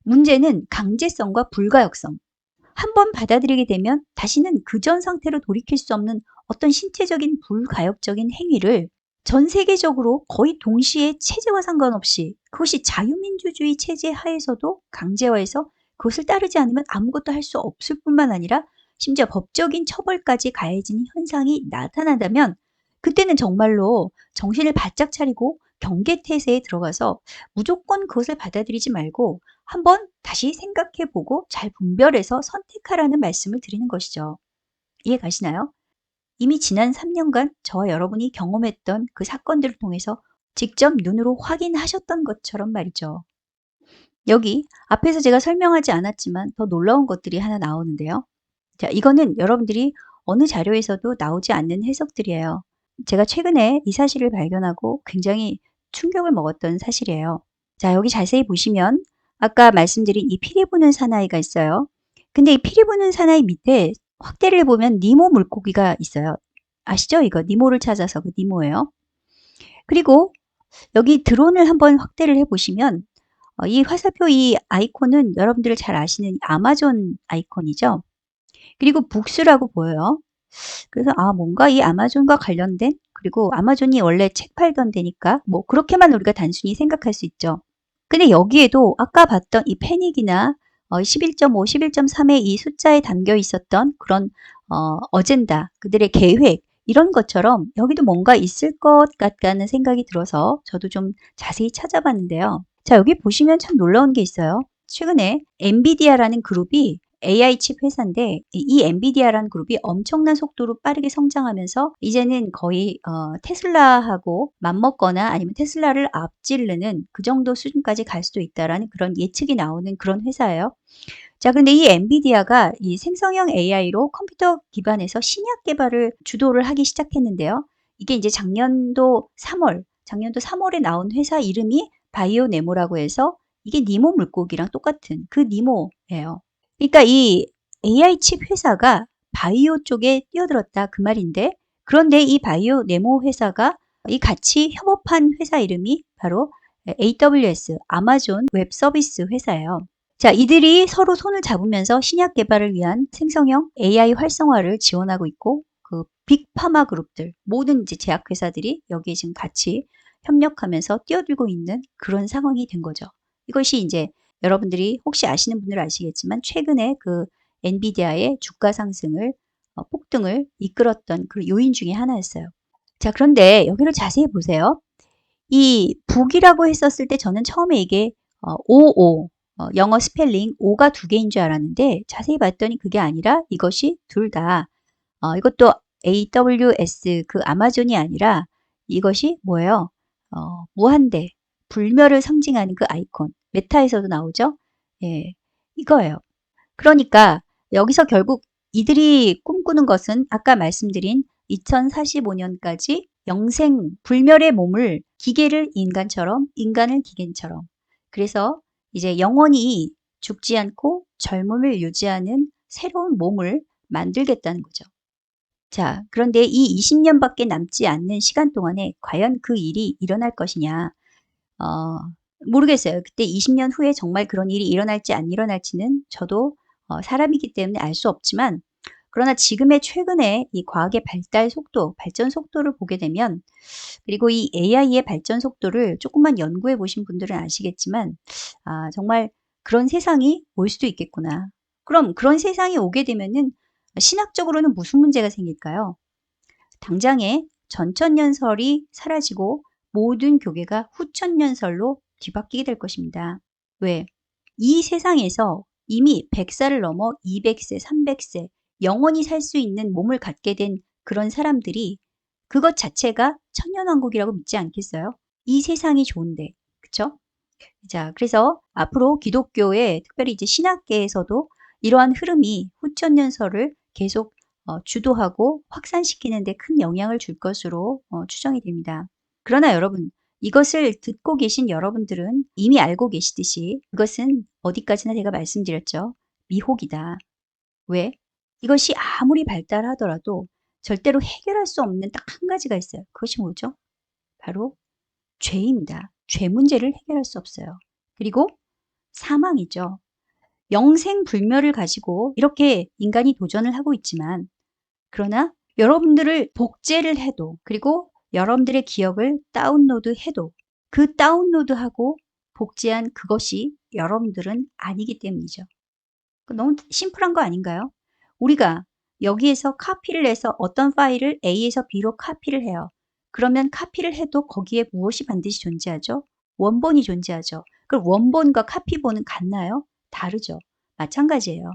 문제는 강제성과 불가역성. 한번 받아들이게 되면 다시는 그전 상태로 돌이킬 수 없는 어떤 신체적인 불가역적인 행위를 전 세계적으로 거의 동시에 체제와 상관없이 그것이 자유민주주의 체제 하에서도 강제화해서 그것을 따르지 않으면 아무것도 할 수 없을 뿐만 아니라 심지어 법적인 처벌까지 가해지는 현상이 나타난다면 그때는 정말로 정신을 바짝 차리고 경계태세에 들어가서 무조건 그것을 받아들이지 말고 한번 다시 생각해보고 잘 분별해서 선택하라는 말씀을 드리는 것이죠. 이해 가시나요? 이미 지난 3년간 저와 여러분이 경험했던 그 사건들을 통해서 직접 눈으로 확인하셨던 것처럼 말이죠. 여기 앞에서 제가 설명하지 않았지만 더 놀라운 것들이 하나 나오는데요. 자, 이거는 여러분들이 어느 자료에서도 나오지 않는 해석들이에요. 제가 최근에 이 사실을 발견하고 굉장히 충격을 먹었던 사실이에요. 자, 여기 자세히 보시면 아까 말씀드린 이 피리 부는 사나이가 있어요. 근데 이 피리 부는 사나이 밑에 확대를 보면 니모 물고기가 있어요. 아시죠? 이거 니모를 찾아서 그 니모예요. 그리고 여기 드론을 한번 확대를 해보시면 이 화살표 이 아이콘은 여러분들 잘 아시는 아마존 아이콘이죠. 그리고 북스라고 보여요. 그래서 뭔가 이 아마존과 관련된, 그리고 아마존이 원래 책 팔던 데니까 뭐 그렇게만 우리가 단순히 생각할 수 있죠. 근데 여기에도 아까 봤던 이 패닉이나 11.5, 11.3의 이 숫자에 담겨 있었던 그런 어젠다, 그들의 계획, 이런 것처럼 여기도 뭔가 있을 것 같다는 생각이 들어서 저도 좀 자세히 찾아봤는데요. 자, 여기 보시면 참 놀라운 게 있어요. 최근에 엔비디아라는 그룹이 AI 칩 회사인데, 이 엔비디아라는 그룹이 엄청난 속도로 빠르게 성장하면서 이제는 거의 테슬라하고 맞먹거나 아니면 테슬라를 앞지르는 그 정도 수준까지 갈 수도 있다라는 그런 예측이 나오는 그런 회사예요. 자, 근데 이 엔비디아가 이 생성형 AI로 컴퓨터 기반에서 신약 개발을 주도를 하기 시작했는데요. 이게 이제 작년도 3월에 나온 회사 이름이 바이오네모라고 해서 이게 니모 물고기랑 똑같은 그 니모예요. 그러니까 이 AI 칩 회사가 바이오 쪽에 뛰어들었다 그 말인데, 그런데 이 바이오네모 회사가 이 같이 협업한 회사 이름이 바로 AWS, 아마존 웹 서비스 회사예요. 자, 이들이 서로 손을 잡으면서 신약 개발을 위한 생성형 AI 활성화를 지원하고 있고, 그 빅파마 그룹들, 모든 이제 제약회사들이 여기에 지금 같이 협력하면서 뛰어들고 있는 그런 상황이 된 거죠. 이것이 이제 여러분들이 혹시 아시는 분들은 아시겠지만 최근에 그 엔비디아의 주가 상승을 폭등을 이끌었던 그 요인 중에 하나였어요. 자, 그런데 여기를 자세히 보세요. 이 북이라고 했었을 때 저는 처음에 이게 OO, 영어 스펠링 O가 두 개인 줄 알았는데 자세히 봤더니 그게 아니라 이것이 둘 다, 이것도 AWS 그 아마존이 아니라 이것이 뭐예요? 무한대, 불멸을 상징하는 그 아이콘. 메타에서도 나오죠? 예, 이거예요. 그러니까 여기서 결국 이들이 꿈꾸는 것은 아까 말씀드린 2045년까지 영생 불멸의 몸을, 기계를 인간처럼, 인간을 기계처럼, 그래서 이제 영원히 죽지 않고 젊음을 유지하는 새로운 몸을 만들겠다는 거죠. 자, 그런데 이 20년밖에 남지 않는 시간 동안에 과연 그 일이 일어날 것이냐? 어, 모르겠어요. 그때 20년 후에 정말 그런 일이 일어날지 안 일어날지는 저도 사람이기 때문에 알 수 없지만, 그러나 지금의 최근에 이 과학의 발달 속도, 발전 속도를 보게 되면, 그리고 이 AI의 발전 속도를 조금만 연구해 보신 분들은 아시겠지만, 정말 그런 세상이 올 수도 있겠구나. 그럼 그런 세상이 오게 되면은 신학적으로는 무슨 문제가 생길까요? 당장에 전천년설이 사라지고 모든 교계가 후천년설로 뒤바뀌게 될 것입니다. 왜? 이 세상에서 이미 100살을 넘어 200세, 300세 영원히 살 수 있는 몸을 갖게 된 그런 사람들이 그것 자체가 천년왕국이라고 믿지 않겠어요? 이 세상이 좋은데, 그쵸? 자, 그래서 앞으로 기독교의 특별히 이제 신학계에서도 이러한 흐름이 후천년설을 계속 주도하고 확산시키는 데 큰 영향을 줄 것으로 추정이 됩니다. 그러나 여러분, 이것을 듣고 계신 여러분들은 이미 알고 계시듯이 그것은 어디까지나 제가 말씀드렸죠. 미혹이다. 왜? 이것이 아무리 발달하더라도 절대로 해결할 수 없는 딱 한 가지가 있어요. 그것이 뭐죠? 바로 죄입니다. 죄 문제를 해결할 수 없어요. 그리고 사망이죠. 영생불멸을 가지고 이렇게 인간이 도전을 하고 있지만, 그러나 여러분들을 복제를 해도, 그리고 여러분들의 기억을 다운로드해도 그 다운로드하고 복제한 그것이 여러분들은 아니기 때문이죠. 너무 심플한 거 아닌가요? 우리가 여기에서 카피를 해서 어떤 파일을 A에서 B로 카피를 해요. 그러면 카피를 해도 거기에 무엇이 반드시 존재하죠? 원본이 존재하죠. 그럼 원본과 카피본은 같나요? 다르죠. 마찬가지예요.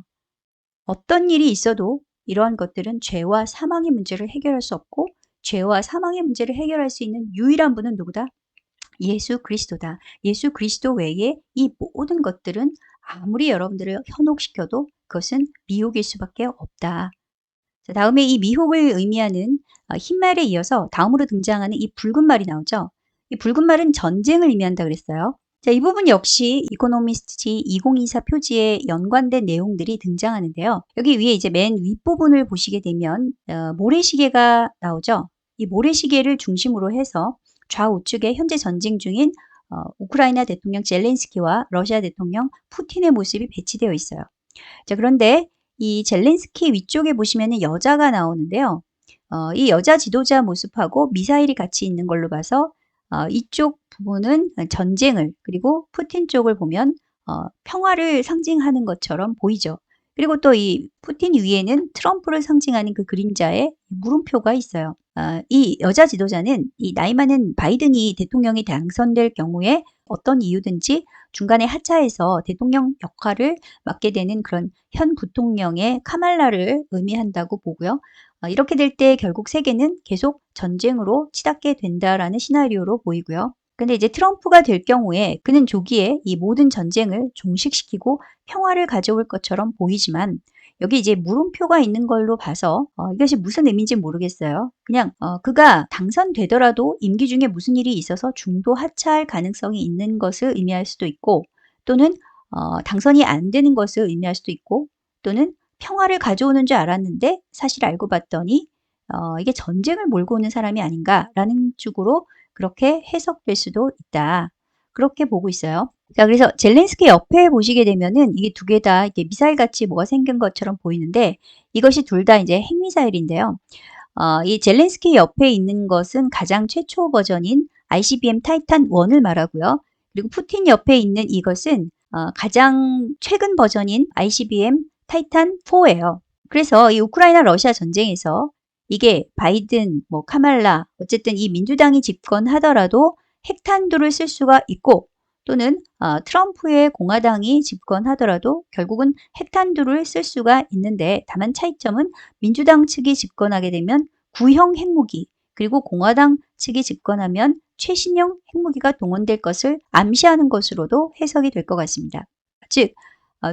어떤 일이 있어도 이러한 것들은 죄와 사망의 문제를 해결할 수 없고, 죄와 사망의 문제를 해결할 수 있는 유일한 분은 누구다? 예수 그리스도다. 예수 그리스도 외에 이 모든 것들은 아무리 여러분들을 현혹시켜도 그것은 미혹일 수밖에 없다. 자, 다음에 이 미혹을 의미하는 흰 말에 이어서 다음으로 등장하는 이 붉은 말이 나오죠. 이 붉은 말은 전쟁을 의미한다 그랬어요. 자, 이 부분 역시 이코노미스트지 2024 표지에 연관된 내용들이 등장하는데요. 여기 위에 이제 맨 윗부분을 보시게 되면 모래시계가 나오죠. 이 모래시계를 중심으로 해서 좌우측에 현재 전쟁 중인 우크라이나 대통령 젤렌스키와 러시아 대통령 푸틴의 모습이 배치되어 있어요. 자, 그런데 이 젤렌스키 위쪽에 보시면 여자가 나오는데요. 이 여자 지도자 모습하고 미사일이 같이 있는 걸로 봐서 이쪽 부분은 전쟁을, 그리고 푸틴 쪽을 보면 평화를 상징하는 것처럼 보이죠. 그리고 또 이 푸틴 위에는 트럼프를 상징하는 그 그림자에 물음표가 있어요. 이 여자 지도자는 이 나이 많은 바이든이 대통령이 당선될 경우에 어떤 이유든지 중간에 하차해서 대통령 역할을 맡게 되는 그런 현 부통령의 카말라를 의미한다고 보고요. 이렇게 될 때 결국 세계는 계속 전쟁으로 치닫게 된다라는 시나리오로 보이고요. 근데 이제 트럼프가 될 경우에 그는 조기에 이 모든 전쟁을 종식시키고 평화를 가져올 것처럼 보이지만 여기 이제 물음표가 있는 걸로 봐서 이것이 무슨 의미인지 모르겠어요. 그냥 그가 당선되더라도 임기 중에 무슨 일이 있어서 중도 하차할 가능성이 있는 것을 의미할 수도 있고, 또는 당선이 안 되는 것을 의미할 수도 있고, 또는 평화를 가져오는 줄 알았는데 사실 알고 봤더니 이게 전쟁을 몰고 오는 사람이 아닌가라는 쪽으로 그렇게 해석될 수도 있다. 그렇게 보고 있어요. 자, 그래서 젤렌스키 옆에 보시게 되면은 이게 두 개 다 이게 미사일 같이 뭐가 생긴 것처럼 보이는데 이것이 둘 다 이제 핵미사일인데요. 이 젤렌스키 옆에 있는 것은 가장 최초 버전인 ICBM 타이탄 1을 말하고요. 그리고 푸틴 옆에 있는 이것은 가장 최근 버전인 ICBM 타이탄 4예요. 그래서 이 우크라이나 러시아 전쟁에서 이게 바이든, 뭐 카말라, 어쨌든 이 민주당이 집권하더라도 핵탄두를 쓸 수가 있고, 또는 트럼프의 공화당이 집권하더라도 결국은 핵탄두를 쓸 수가 있는데, 다만 차이점은 민주당 측이 집권하게 되면 구형 핵무기, 그리고 공화당 측이 집권하면 최신형 핵무기가 동원될 것을 암시하는 것으로도 해석이 될 것 같습니다. 즉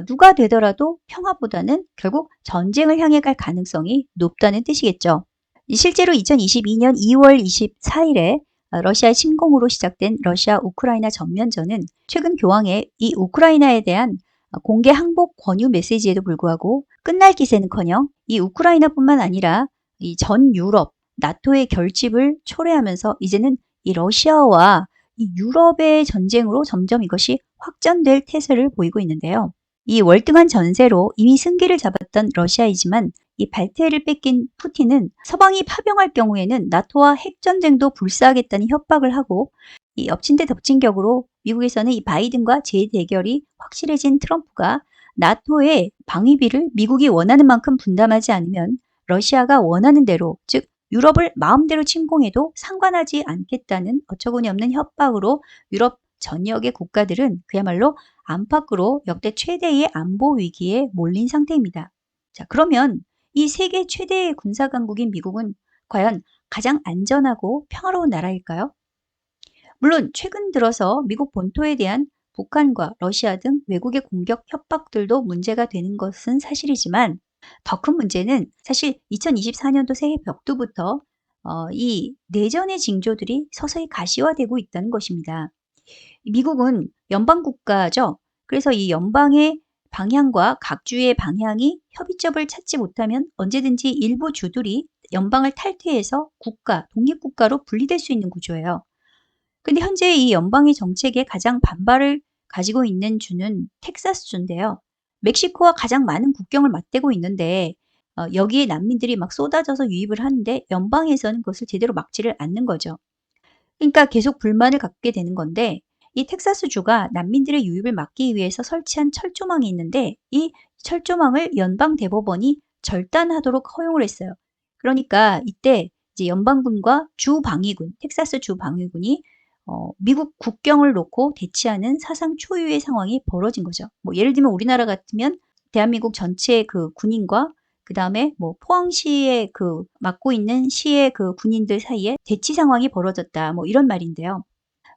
누가 되더라도 평화보다는 결국 전쟁을 향해 갈 가능성이 높다는 뜻이겠죠. 실제로 2022년 2월 24일에 러시아의 침공으로 시작된 러시아 우크라이나 전면전은 최근 교황의 이 우크라이나에 대한 공개 항복 권유 메시지에도 불구하고 끝날 기세는커녕 이 우크라이나뿐만 아니라 이 전 유럽, 나토의 결집을 초래하면서 이제는 이 러시아와 이 유럽의 전쟁으로 점점 이것이 확전될 태세를 보이고 있는데요. 이 월등한 전세로 이미 승기를 잡았던 러시아이지만 이 발트해를 뺏긴 푸틴은 서방이 파병할 경우에는 나토와 핵전쟁도 불사하겠다는 협박을 하고, 이 엎친 데 덮친 격으로 미국에서는 이 바이든과 재대결이 확실해진 트럼프가 나토의 방위비를 미국이 원하는 만큼 분담하지 않으면 러시아가 원하는 대로, 즉 유럽을 마음대로 침공해도 상관하지 않겠다는 어처구니 없는 협박으로 유럽 전역의 국가들은 그야말로 안팎으로 역대 최대의 안보 위기에 몰린 상태입니다. 자, 그러면 이 세계 최대의 군사 강국인 미국은 과연 가장 안전하고 평화로운 나라일까요? 물론 최근 들어서 미국 본토에 대한 북한과 러시아 등 외국의 공격 협박들도 문제가 되는 것은 사실이지만, 더 큰 문제는 사실 2024년도 새해 벽두부터 이 내전의 징조들이 서서히 가시화되고 있다는 것입니다. 미국은 연방국가죠. 그래서 이 연방의 방향과 각 주의 방향이 협의점을 찾지 못하면 언제든지 일부 주들이 연방을 탈퇴해서 국가, 독립국가로 분리될 수 있는 구조예요. 근데 현재 이 연방의 정책에 가장 반발을 가지고 있는 주는 텍사스주인데요. 멕시코와 가장 많은 국경을 맞대고 있는데 여기에 난민들이 막 쏟아져서 유입을 하는데 연방에서는 그것을 제대로 막지를 않는 거죠. 그러니까 계속 불만을 갖게 되는 건데, 이 텍사스주가 난민들의 유입을 막기 위해서 설치한 철조망이 있는데 이 철조망을 연방 대법원이 절단하도록 허용을 했어요. 그러니까 이때 이제 연방군과 주 방위군, 텍사스 주 방위군이 미국 국경을 놓고 대치하는 사상 초유의 상황이 벌어진 거죠. 뭐 예를 들면 우리나라 같으면 대한민국 전체 그 군인과 그 다음에 뭐 포항시에 그 맡고 있는 시의 그 군인들 사이에 대치 상황이 벌어졌다, 뭐 이런 말인데요.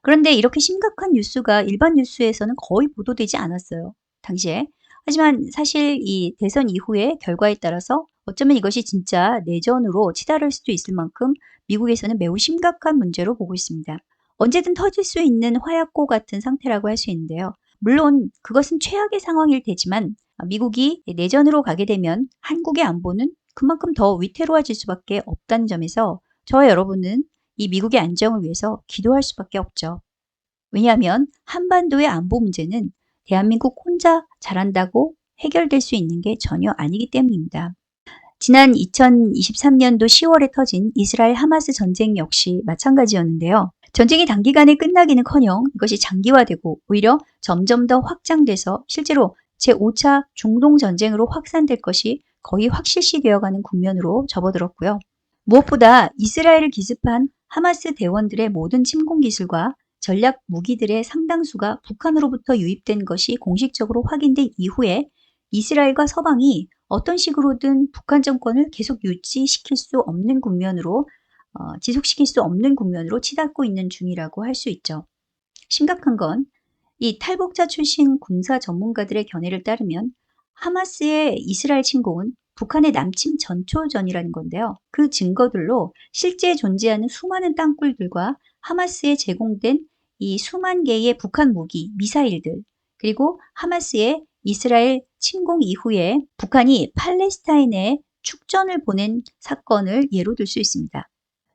그런데 이렇게 심각한 뉴스가 일반 뉴스에서는 거의 보도되지 않았어요, 당시에. 하지만 사실 이 대선 이후의 결과에 따라서 어쩌면 이것이 진짜 내전으로 치달을 수도 있을 만큼 미국에서는 매우 심각한 문제로 보고 있습니다. 언제든 터질 수 있는 화약고 같은 상태라고 할 수 있는데요. 물론 그것은 최악의 상황일 테지만 미국이 내전으로 가게 되면 한국의 안보는 그만큼 더 위태로워질 수밖에 없다는 점에서 저와 여러분은 이 미국의 안정을 위해서 기도할 수밖에 없죠. 왜냐하면 한반도의 안보 문제는 대한민국 혼자 잘한다고 해결될 수 있는 게 전혀 아니기 때문입니다. 지난 2023년도 10월에 터진 이스라엘 하마스 전쟁 역시 마찬가지였는데요. 전쟁이 단기간에 끝나기는커녕 이것이 장기화되고 오히려 점점 더 확장돼서 실제로 제5차 중동전쟁으로 확산될 것이 거의 확실시되어가는 국면으로 접어들었고요. 무엇보다 이스라엘을 기습한 하마스 대원들의 모든 침공 기술과 전략 무기들의 상당수가 북한으로부터 유입된 것이 공식적으로 확인된 이후에 이스라엘과 서방이 어떤 식으로든 북한 정권을 계속 유지시킬 수 없는 국면으로 지속시킬 수 없는 국면으로 치닫고 있는 중이라고 할 수 있죠. 심각한 건 이 탈북자 출신 군사 전문가들의 견해를 따르면 하마스의 이스라엘 침공은 북한의 남침 전초전이라는 건데요. 그 증거들로 실제 존재하는 수많은 땅굴들과 하마스에 제공된 이 수만 개의 북한 무기, 미사일들, 그리고 하마스의 이스라엘 침공 이후에 북한이 팔레스타인에 축전을 보낸 사건을 예로 들 수 있습니다.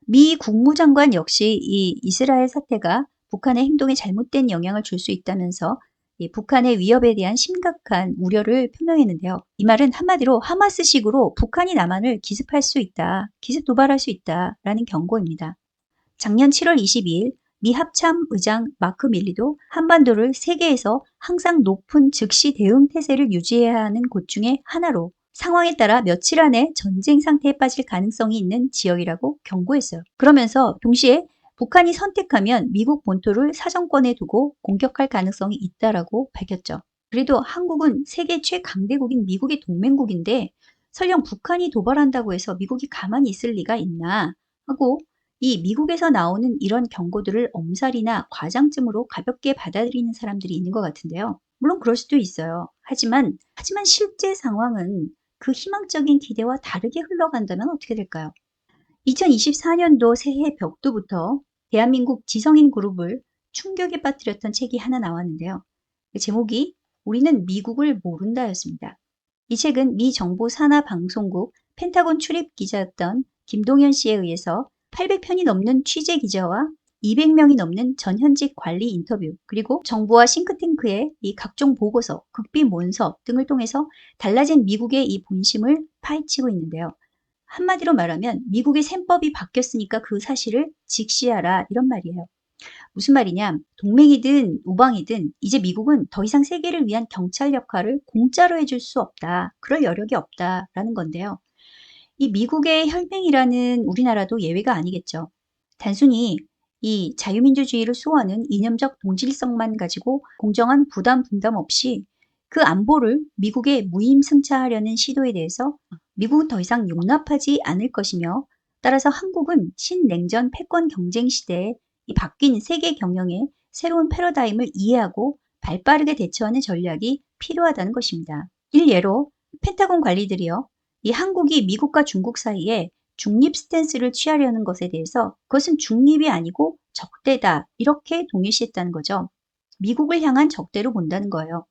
미 국무장관 역시 이 이스라엘 사태가 북한의 행동에 잘못된 영향을 줄 수 있다면서 이 북한의 위협에 대한 심각한 우려를 표명했는데요. 이 말은 한마디로 하마스식으로 북한이 남한을 기습할 수 있다, 기습 도발할 수 있다라는 경고입니다. 작년 7월 22일 미 합참 의장 마크 밀리도 한반도를 세계에서 항상 높은 즉시 대응 태세를 유지해야 하는 곳 중에 하나로 상황에 따라 며칠 안에 전쟁 상태에 빠질 가능성이 있는 지역이라고 경고했어요. 그러면서 동시에 북한이 선택하면 미국 본토를 사정권에 두고 공격할 가능성이 있다라고 밝혔죠. 그래도 한국은 세계 최강대국인 미국의 동맹국인데 설령 북한이 도발한다고 해서 미국이 가만히 있을 리가 있나 하고 이 미국에서 나오는 이런 경고들을 엄살이나 과장쯤으로 가볍게 받아들이는 사람들이 있는 것 같은데요. 물론 그럴 수도 있어요. 하지만 실제 상황은 그 희망적인 기대와 다르게 흘러간다면 어떻게 될까요? 2024년도 새해 벽두부터 대한민국 지성인 그룹을 충격에 빠뜨렸던 책이 하나 나왔는데요. 그 제목이 우리는 미국을 모른다였습니다. 이 책은 미 정보 산하 방송국 펜타곤 출입 기자였던 김동현 씨에 의해서 800편이 넘는 취재 기자와 200명이 넘는 전현직 관리 인터뷰, 그리고 정부와 싱크탱크의 이 각종 보고서, 극비 문서 등을 통해서 달라진 미국의 이 본심을 파헤치고 있는데요. 한마디로 말하면 미국의 셈법이 바뀌었으니까 그 사실을 직시하라 이런 말이에요. 무슨 말이냐? 동맹이든 우방이든 이제 미국은 더 이상 세계를 위한 경찰 역할을 공짜로 해줄 수 없다. 그럴 여력이 없다라는 건데요. 이 미국의 혈맹이라는 우리나라도 예외가 아니겠죠. 단순히 이 자유민주주의를 수호하는 이념적 동질성만 가지고 공정한 부담 분담 없이 그 안보를 미국에 무임승차하려는 시도에 대해서 미국은 더 이상 용납하지 않을 것이며 따라서 한국은 신냉전 패권 경쟁 시대에 이 바뀐 세계 경영의 새로운 패러다임을 이해하고 발빠르게 대처하는 전략이 필요하다는 것입니다. 일예로 펜타곤 관리들이요. 이 한국이 미국과 중국 사이에 중립 스탠스를 취하려는 것에 대해서 그것은 중립이 아니고 적대다 이렇게 동일시했다는 거죠. 미국을 향한 적대로 본다는 거예요.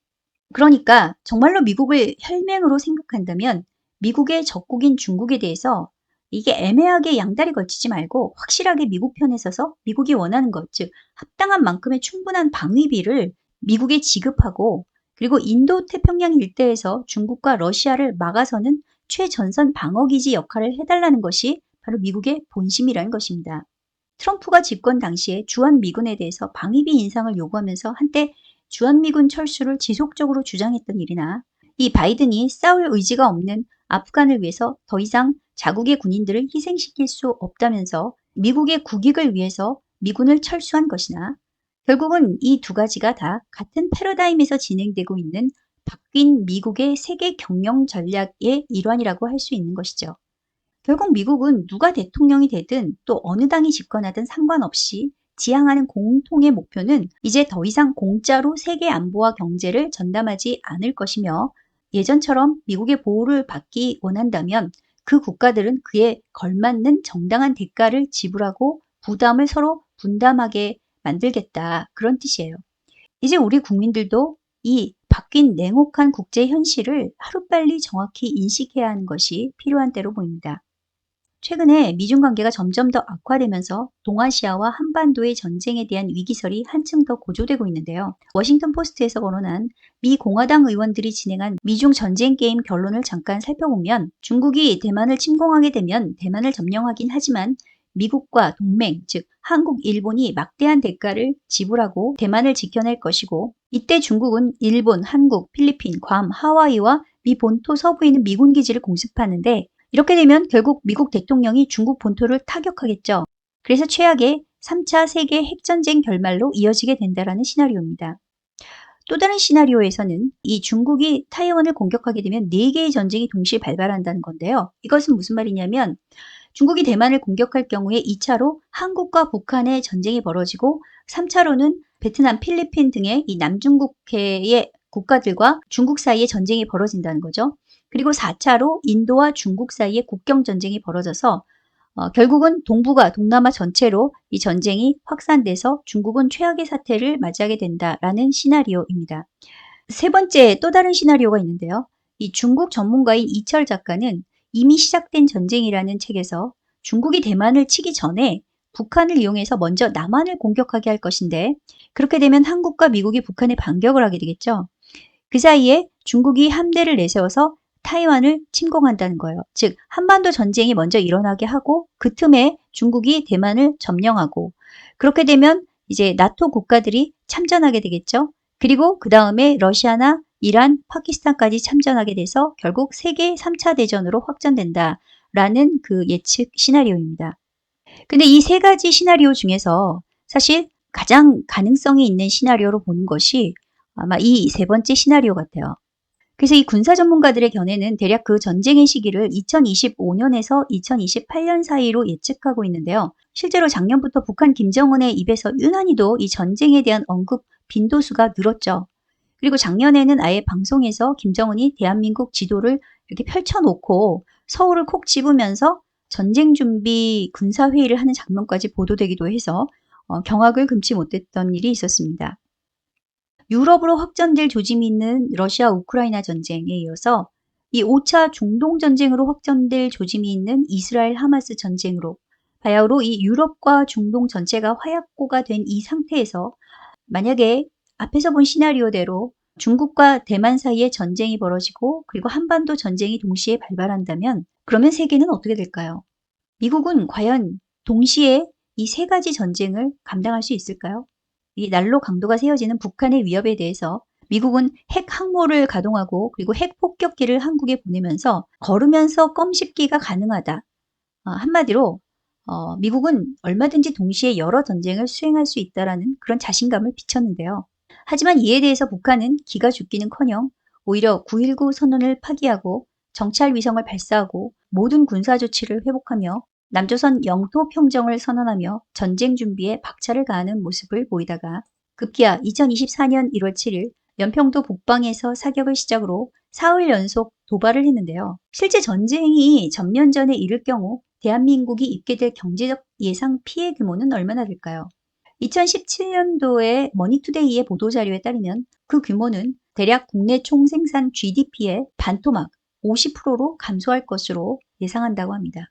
그러니까 정말로 미국을 혈맹으로 생각한다면 미국의 적국인 중국에 대해서 이게 애매하게 양다리 걸치지 말고 확실하게 미국 편에 서서 미국이 원하는 것, 즉 합당한 만큼의 충분한 방위비를 미국에 지급하고 그리고 인도 태평양 일대에서 중국과 러시아를 막아서는 최전선 방어기지 역할을 해달라는 것이 바로 미국의 본심이라는 것입니다. 트럼프가 집권 당시에 주한미군에 대해서 방위비 인상을 요구하면서 한때 주한미군 철수를 지속적으로 주장했던 일이나 이 바이든이 싸울 의지가 없는 아프간을 위해서 더 이상 자국의 군인들을 희생시킬 수 없다면서 미국의 국익을 위해서 미군을 철수한 것이나 결국은 이 두 가지가 다 같은 패러다임에서 진행되고 있는 바뀐 미국의 세계 경영 전략의 일환이라고 할 수 있는 것이죠. 결국 미국은 누가 대통령이 되든 또 어느 당이 집권하든 상관없이 지향하는 공통의 목표는 이제 더 이상 공짜로 세계 안보와 경제를 전담하지 않을 것이며 예전처럼 미국의 보호를 받기 원한다면 그 국가들은 그에 걸맞는 정당한 대가를 지불하고 부담을 서로 분담하게 만들겠다. 그런 뜻이에요. 이제 우리 국민들도 이 바뀐 냉혹한 국제 현실을 하루빨리 정확히 인식해야 하는 것이 필요한 때로 보입니다. 최근에 미중 관계가 점점 더 악화되면서 동아시아와 한반도의 전쟁에 대한 위기설이 한층 더 고조되고 있는데요. 워싱턴 포스트에서 거론한 미 공화당 의원들이 진행한 미중 전쟁 게임 결론을 잠깐 살펴보면 중국이 대만을 침공하게 되면 대만을 점령하긴 하지만 미국과 동맹, 즉 한국, 일본이 막대한 대가를 지불하고 대만을 지켜낼 것이고 이때 중국은 일본, 한국, 필리핀, 괌, 하와이와 미 본토 서부에 있는 미군 기지를 공습하는데 이렇게 되면 결국 미국 대통령이 중국 본토를 타격하겠죠. 그래서 최악의 3차 세계 핵전쟁 결말로 이어지게 된다라는 시나리오입니다. 또 다른 시나리오에서는 이 중국이 타이완을 공격하게 되면 4개의 전쟁이 동시에 발발한다는 건데요. 이것은 무슨 말이냐면 중국이 대만을 공격할 경우에 2차로 한국과 북한의 전쟁이 벌어지고 3차로는 베트남, 필리핀 등의 이 남중국해의 국가들과 중국 사이에 전쟁이 벌어진다는 거죠. 그리고 4차로 인도와 중국 사이에 국경 전쟁이 벌어져서 결국은 동북아, 동남아 전체로 이 전쟁이 확산돼서 중국은 최악의 사태를 맞이하게 된다라는 시나리오입니다. 세 번째 또 다른 시나리오가 있는데요. 이 중국 전문가인 이철 작가는 이미 시작된 전쟁이라는 책에서 중국이 대만을 치기 전에 북한을 이용해서 먼저 남한을 공격하게 할 것인데 그렇게 되면 한국과 미국이 북한에 반격을 하게 되겠죠. 그 사이에 중국이 함대를 내세워서 타이완을 침공한다는 거예요. 즉 한반도 전쟁이 먼저 일어나게 하고 그 틈에 중국이 대만을 점령하고 그렇게 되면 이제 나토 국가들이 참전하게 되겠죠. 그리고 그 다음에 러시아나 이란, 파키스탄까지 참전하게 돼서 결국 세계 3차 대전으로 확전된다라는 그 예측 시나리오입니다. 근데 이 세 가지 시나리오 중에서 사실 가장 가능성이 있는 시나리오로 보는 것이 아마 이 세 번째 시나리오 같아요. 그래서 이 군사 전문가들의 견해는 대략 그 전쟁의 시기를 2025년에서 2028년 사이로 예측하고 있는데요. 실제로 작년부터 북한 김정은의 입에서 유난히도 이 전쟁에 대한 언급 빈도수가 늘었죠. 그리고 작년에는 아예 방송에서 김정은이 대한민국 지도를 이렇게 펼쳐놓고 서울을 콕 집으면서 전쟁 준비 군사회의를 하는 장면까지 보도되기도 해서 경악을 금치 못했던 일이 있었습니다. 유럽으로 확전될 조짐이 있는 러시아 우크라이나 전쟁에 이어서 이 5차 중동 전쟁으로 확전될 조짐이 있는 이스라엘 하마스 전쟁으로 바야흐로 이 유럽과 중동 전체가 화약고가 된 이 상태에서 만약에 앞에서 본 시나리오대로 중국과 대만 사이에 전쟁이 벌어지고 그리고 한반도 전쟁이 동시에 발발한다면 그러면 세계는 어떻게 될까요? 미국은 과연 동시에 이 세 가지 전쟁을 감당할 수 있을까요? 이 난로 강도가 세워지는 북한의 위협에 대해서 미국은 핵 항모를 가동하고 그리고 핵 폭격기를 한국에 보내면서 걸으면서 껌 씹기가 가능하다. 한마디로 미국은 얼마든지 동시에 여러 전쟁을 수행할 수 있다라는 그런 자신감을 비쳤는데요. 하지만 이에 대해서 북한은 기가 죽기는커녕 오히려 9.19 선언을 파기하고 정찰 위성을 발사하고 모든 군사 조치를 회복하며 남조선 영토 평정을 선언하며 전쟁 준비에 박차를 가하는 모습을 보이다가 급기야 2024년 1월 7일 연평도 북방에서 사격을 시작으로 사흘 연속 도발을 했는데요. 실제 전쟁이 전면전에 이를 경우 대한민국이 입게 될 경제적 예상 피해 규모는 얼마나 될까요? 2017년도에 머니투데이의 보도자료에 따르면 그 규모는 대략 국내 총생산 GDP의 반토막 50%로 감소할 것으로 예상한다고 합니다.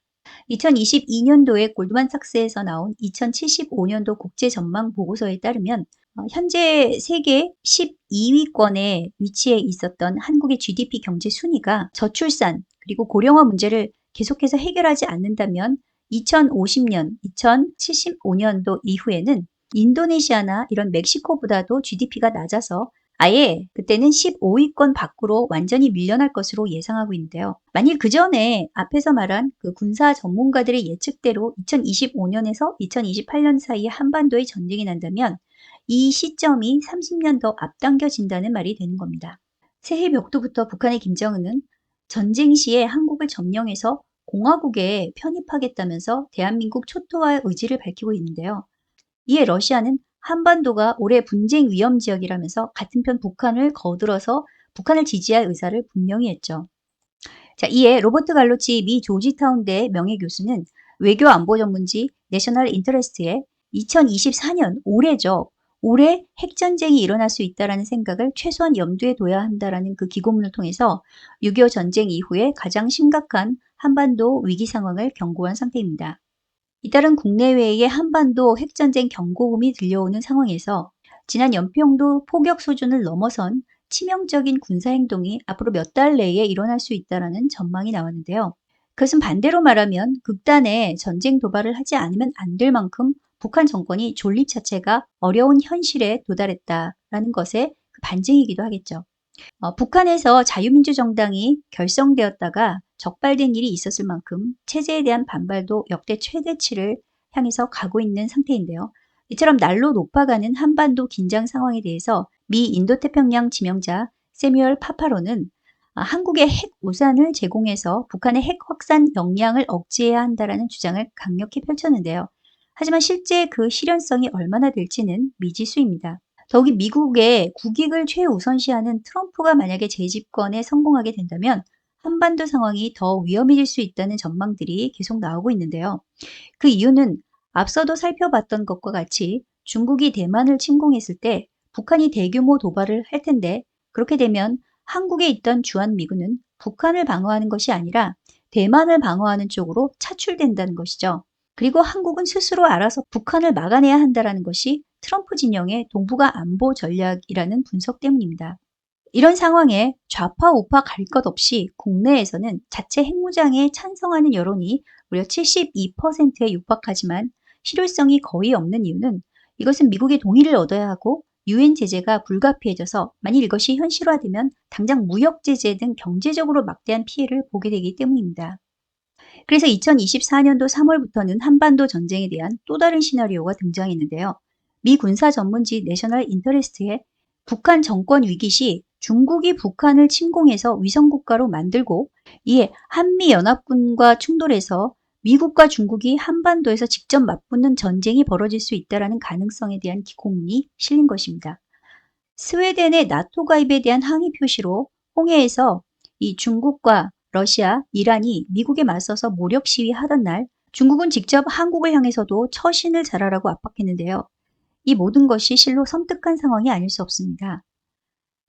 2022년도에 골드만삭스에서 나온 2075년도 국제전망 보고서에 따르면 현재 세계 12위권에 위치해 있었던 한국의 GDP 경제 순위가 저출산 그리고 고령화 문제를 계속해서 해결하지 않는다면 2050년, 2075년도 이후에는 인도네시아나 이런 멕시코보다도 GDP가 낮아서 아예 그때는 15위권 밖으로 완전히 밀려날 것으로 예상하고 있는데요. 만일 그 전에 앞에서 말한 그 군사 전문가들의 예측대로 2025년에서 2028년 사이에 한반도에 전쟁이 난다면 이 시점이 30년 더 앞당겨진다는 말이 되는 겁니다. 새해 벽두부터 북한의 김정은은 전쟁 시에 한국을 점령해서 공화국에 편입하겠다면서 대한민국 초토화의 의지를 밝히고 있는데요. 이에 러시아는 한반도가 올해 분쟁 위험 지역이라면서 같은 편 북한을 거들어서 북한을 지지할 의사를 분명히 했죠. 자, 이에 로버트 갈로치 미 조지타운대 명예교수는 외교 안보 전문지 내셔널 인터레스트에 2024년 올해죠. 올해 핵전쟁이 일어날 수 있다는 생각을 최소한 염두에 둬야 한다라는 그 기고문을 통해서 6.25 전쟁 이후에 가장 심각한 한반도 위기 상황을 경고한 상태입니다. 이따른 국내외의 한반도 핵전쟁 경고음이 들려오는 상황에서 지난 연평도 포격 수준을 넘어선 치명적인 군사행동이 앞으로 몇 달 내에 일어날 수 있다는 전망이 나왔는데요. 그것은 반대로 말하면 극단의 전쟁 도발을 하지 않으면 안 될 만큼 북한 정권이 존립 자체가 어려운 현실에 도달했다라는 것의 반증이기도 하겠죠. 북한에서 자유민주정당이 결성되었다가 적발된 일이 있었을 만큼 체제에 대한 반발도 역대 최대치를 향해서 가고 있는 상태인데요. 이처럼 날로 높아가는 한반도 긴장 상황에 대해서 미 인도태평양 지명자 세뮤얼 파파로는 한국의 핵 우산을 제공해서 북한의 핵 확산 역량을 억제해야 한다는 주장을 강력히 펼쳤는데요. 하지만 실제 그 실현성이 얼마나 될지는 미지수입니다. 더욱이 미국의 국익을 최우선시하는 트럼프가 만약에 재집권에 성공하게 된다면 한반도 상황이 더 위험해질 수 있다는 전망들이 계속 나오고 있는데요. 그 이유는 앞서도 살펴봤던 것과 같이 중국이 대만을 침공했을 때 북한이 대규모 도발을 할 텐데 그렇게 되면 한국에 있던 주한미군은 북한을 방어하는 것이 아니라 대만을 방어하는 쪽으로 차출된다는 것이죠. 그리고 한국은 스스로 알아서 북한을 막아내야 한다는 것이 트럼프 진영의 동북아 안보 전략이라는 분석 때문입니다. 이런 상황에 좌파 우파 갈 것 없이 국내에서는 자체 핵무장에 찬성하는 여론이 무려 72%에 육박하지만 실효성이 거의 없는 이유는 이것은 미국의 동의를 얻어야 하고 유엔 제재가 불가피해져서 만일 이것이 현실화되면 당장 무역 제재 등 경제적으로 막대한 피해를 보게 되기 때문입니다. 그래서 2024년도 3월부터는 한반도 전쟁에 대한 또 다른 시나리오가 등장했는데요. 미 군사 전문지 내셔널 인터레스트에 북한 정권 위기 시 중국이 북한을 침공해서 위성국가로 만들고 이에 한미연합군과 충돌해서 미국과 중국이 한반도에서 직접 맞붙는 전쟁이 벌어질 수 있다는 가능성에 대한 기고문이 실린 것입니다. 스웨덴의 나토 가입에 대한 항의 표시로 홍해에서 이 중국과 러시아, 이란이 미국에 맞서서 모력 시위하던 날 중국은 직접 한국을 향해서도 처신을 잘하라고 압박했는데요. 이 모든 것이 실로 섬뜩한 상황이 아닐 수 없습니다.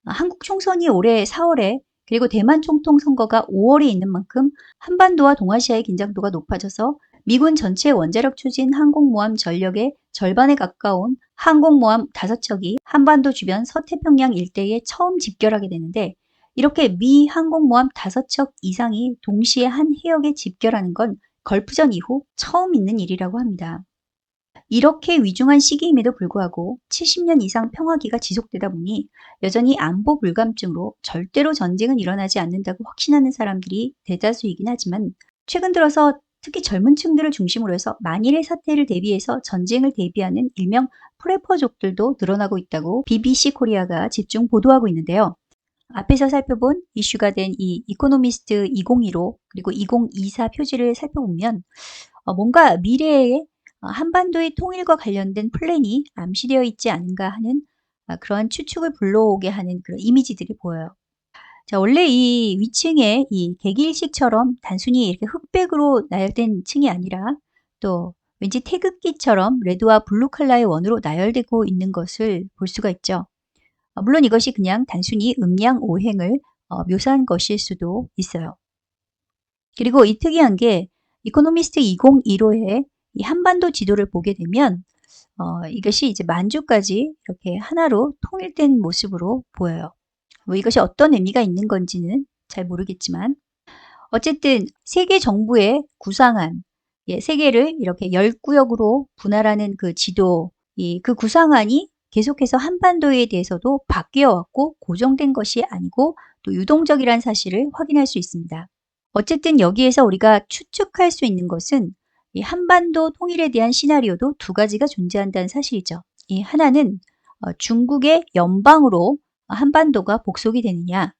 한국 총선이 올해 4월에 그리고 대만 총통 선거가 5월에 있는 만큼 한반도와 동아시아의 긴장도가 높아져서 미군 전체 원자력 추진 항공모함 전력의 절반에 가까운 항공모함 5척이 한반도 주변 서태평양 일대에 처음 집결하게 되는데 이렇게 미 항공모함 5척 이상이 동시에 한 해역에 집결하는 건 걸프전 이후 처음 있는 일이라고 합니다. 이렇게 위중한 시기임에도 불구하고 70년 이상 평화기가 지속되다 보니 여전히 안보 불감증으로 절대로 전쟁은 일어나지 않는다고 확신하는 사람들이 대다수이긴 하지만 최근 들어서 특히 젊은 층들을 중심으로 해서 만일의 사태를 대비해서 전쟁을 대비하는 일명 프레퍼족들도 늘어나고 있다고 BBC 코리아가 집중 보도하고 있는데요. 앞에서 살펴본 이슈가 된 이 이코노미스트 2015 그리고 2024 표지를 살펴보면 뭔가 미래에 한반도의 통일과 관련된 플랜이 암시되어 있지 않은가 하는 그러한 추측을 불러오게 하는 그런 이미지들이 보여요. 자, 원래 이 위층에 이 개기일식처럼 단순히 이렇게 흑백으로 나열된 층이 아니라 또 왠지 태극기처럼 레드와 블루 컬러의 원으로 나열되고 있는 것을 볼 수가 있죠. 물론 이것이 그냥 단순히 음양 오행을 묘사한 것일 수도 있어요. 그리고 이 특이한 게 이코노미스트 2015에 이 한반도 지도를 보게 되면 이것이 이제 만주까지 이렇게 하나로 통일된 모습으로 보여요. 뭐 이것이 어떤 의미가 있는 건지는 잘 모르겠지만 어쨌든 세계 정부의 구상안, 세계를 이렇게 10구역으로 분할하는 그 지도, 그 구상안이 계속해서 한반도에 대해서도 바뀌어 왔고 고정된 것이 아니고 또 유동적이라는 사실을 확인할 수 있습니다. 어쨌든 여기에서 우리가 추측할 수 있는 것은 이 한반도 통일에 대한 시나리오도 두 가지가 존재한다는 사실이죠. 이 하나는 중국의 연방으로 한반도가 복속이 되느냐,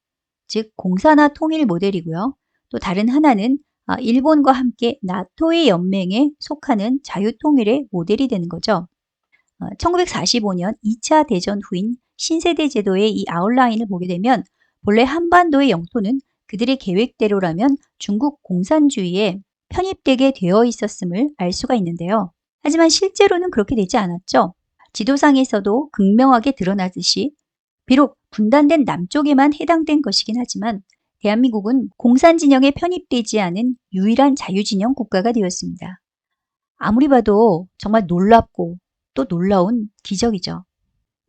즉 공산화 통일 모델이고요. 또 다른 하나는 일본과 함께 나토의 연맹에 속하는 자유통일의 모델이 되는 거죠. 1945년 2차 대전 후인 신세대 제도의 이 아웃라인을 보게 되면 본래 한반도의 영토는 그들의 계획대로라면 중국 공산주의에 편입되게 되어 있었음을 알 수가 있는데요. 하지만 실제로는 그렇게 되지 않았죠. 지도상에서도 극명하게 드러나듯이 비록 분단된 남쪽에만 해당된 것이긴 하지만 대한민국은 공산 진영에 편입되지 않은 유일한 자유진영 국가가 되었습니다. 아무리 봐도 정말 놀랍고 또 놀라운 기적이죠.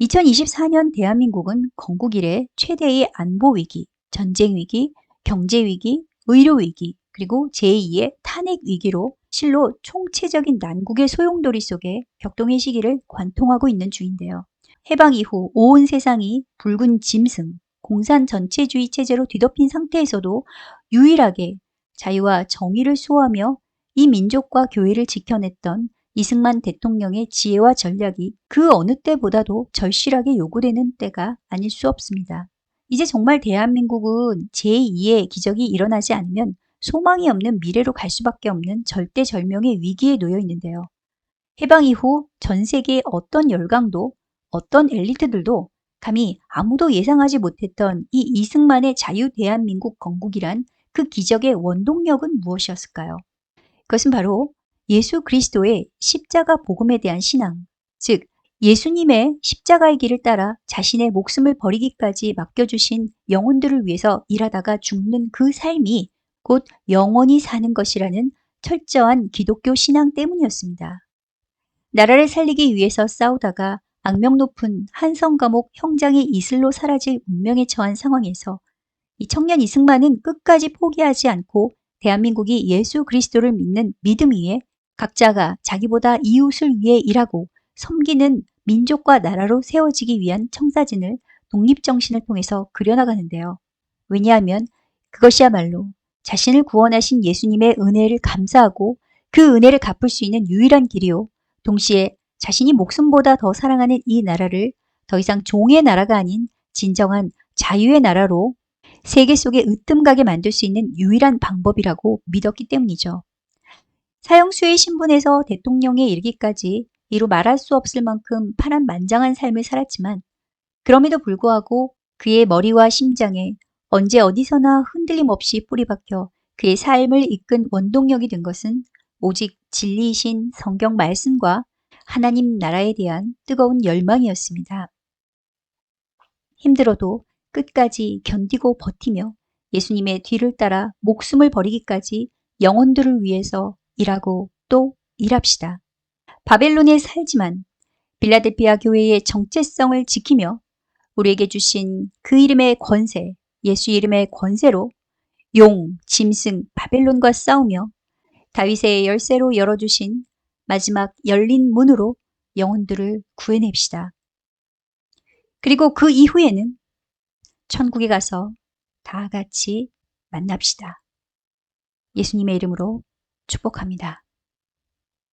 2024년 대한민국은 건국 이래 최대의 안보 위기, 전쟁 위기, 경제 위기, 의료 위기, 그리고 제2의 탄핵 위기로 실로 총체적인 난국의 소용돌이 속에 격동의 시기를 관통하고 있는 중인데요. 해방 이후 온 세상이 붉은 짐승, 공산 전체주의 체제로 뒤덮인 상태에서도 유일하게 자유와 정의를 수호하며 이 민족과 교회를 지켜냈던 이승만 대통령의 지혜와 전략이 그 어느 때보다도 절실하게 요구되는 때가 아닐 수 없습니다. 이제 정말 대한민국은 제2의 기적이 일어나지 않으면 소망이 없는 미래로 갈 수밖에 없는 절대절명의 위기에 놓여 있는데요. 해방 이후 전 세계의 어떤 열강도 어떤 엘리트들도 감히 아무도 예상하지 못했던 이 이승만의 자유 대한민국 건국이란 그 기적의 원동력은 무엇이었을까요? 그것은 바로 예수 그리스도의 십자가 복음에 대한 신앙, 즉 예수님의 십자가의 길을 따라 자신의 목숨을 버리기까지 맡겨주신 영혼들을 위해서 일하다가 죽는 그 삶이 곧 영원히 사는 것이라는 철저한 기독교 신앙 때문이었습니다. 나라를 살리기 위해서 싸우다가 악명 높은 한성 감옥 형장의 이슬로 사라질 운명에 처한 상황에서 이 청년 이승만은 끝까지 포기하지 않고 대한민국이 예수 그리스도를 믿는 믿음 위에 각자가 자기보다 이웃을 위해 일하고 섬기는 민족과 나라로 세워지기 위한 청사진을 독립정신을 통해서 그려나가는데요. 왜냐하면 그것이야말로 자신을 구원하신 예수님의 은혜를 감사하고 그 은혜를 갚을 수 있는 유일한 길이요. 동시에 자신이 목숨보다 더 사랑하는 이 나라를 더 이상 종의 나라가 아닌 진정한 자유의 나라로 세계 속에 으뜸가게 만들 수 있는 유일한 방법이라고 믿었기 때문이죠. 사형수의 신분에서 대통령에 이르기까지 이루 말할 수 없을 만큼 파란만장한 삶을 살았지만 그럼에도 불구하고 그의 머리와 심장에 언제 어디서나 흔들림 없이 뿌리박혀 그의 삶을 이끈 원동력이 된 것은 오직 진리이신 성경 말씀과 하나님 나라에 대한 뜨거운 열망이었습니다. 힘들어도 끝까지 견디고 버티며 예수님의 뒤를 따라 목숨을 버리기까지 영혼들을 위해서 일하고 또 일합시다. 바벨론에 살지만 빌라델피아 교회의 정체성을 지키며 우리에게 주신 그 이름의 권세, 예수 이름의 권세로 용, 짐승, 바벨론과 싸우며 다윗의 열쇠로 열어주신 마지막 열린 문으로 영혼들을 구해냅시다. 그리고 그 이후에는 천국에 가서 다 같이 만납시다. 예수님의 이름으로 축복합니다.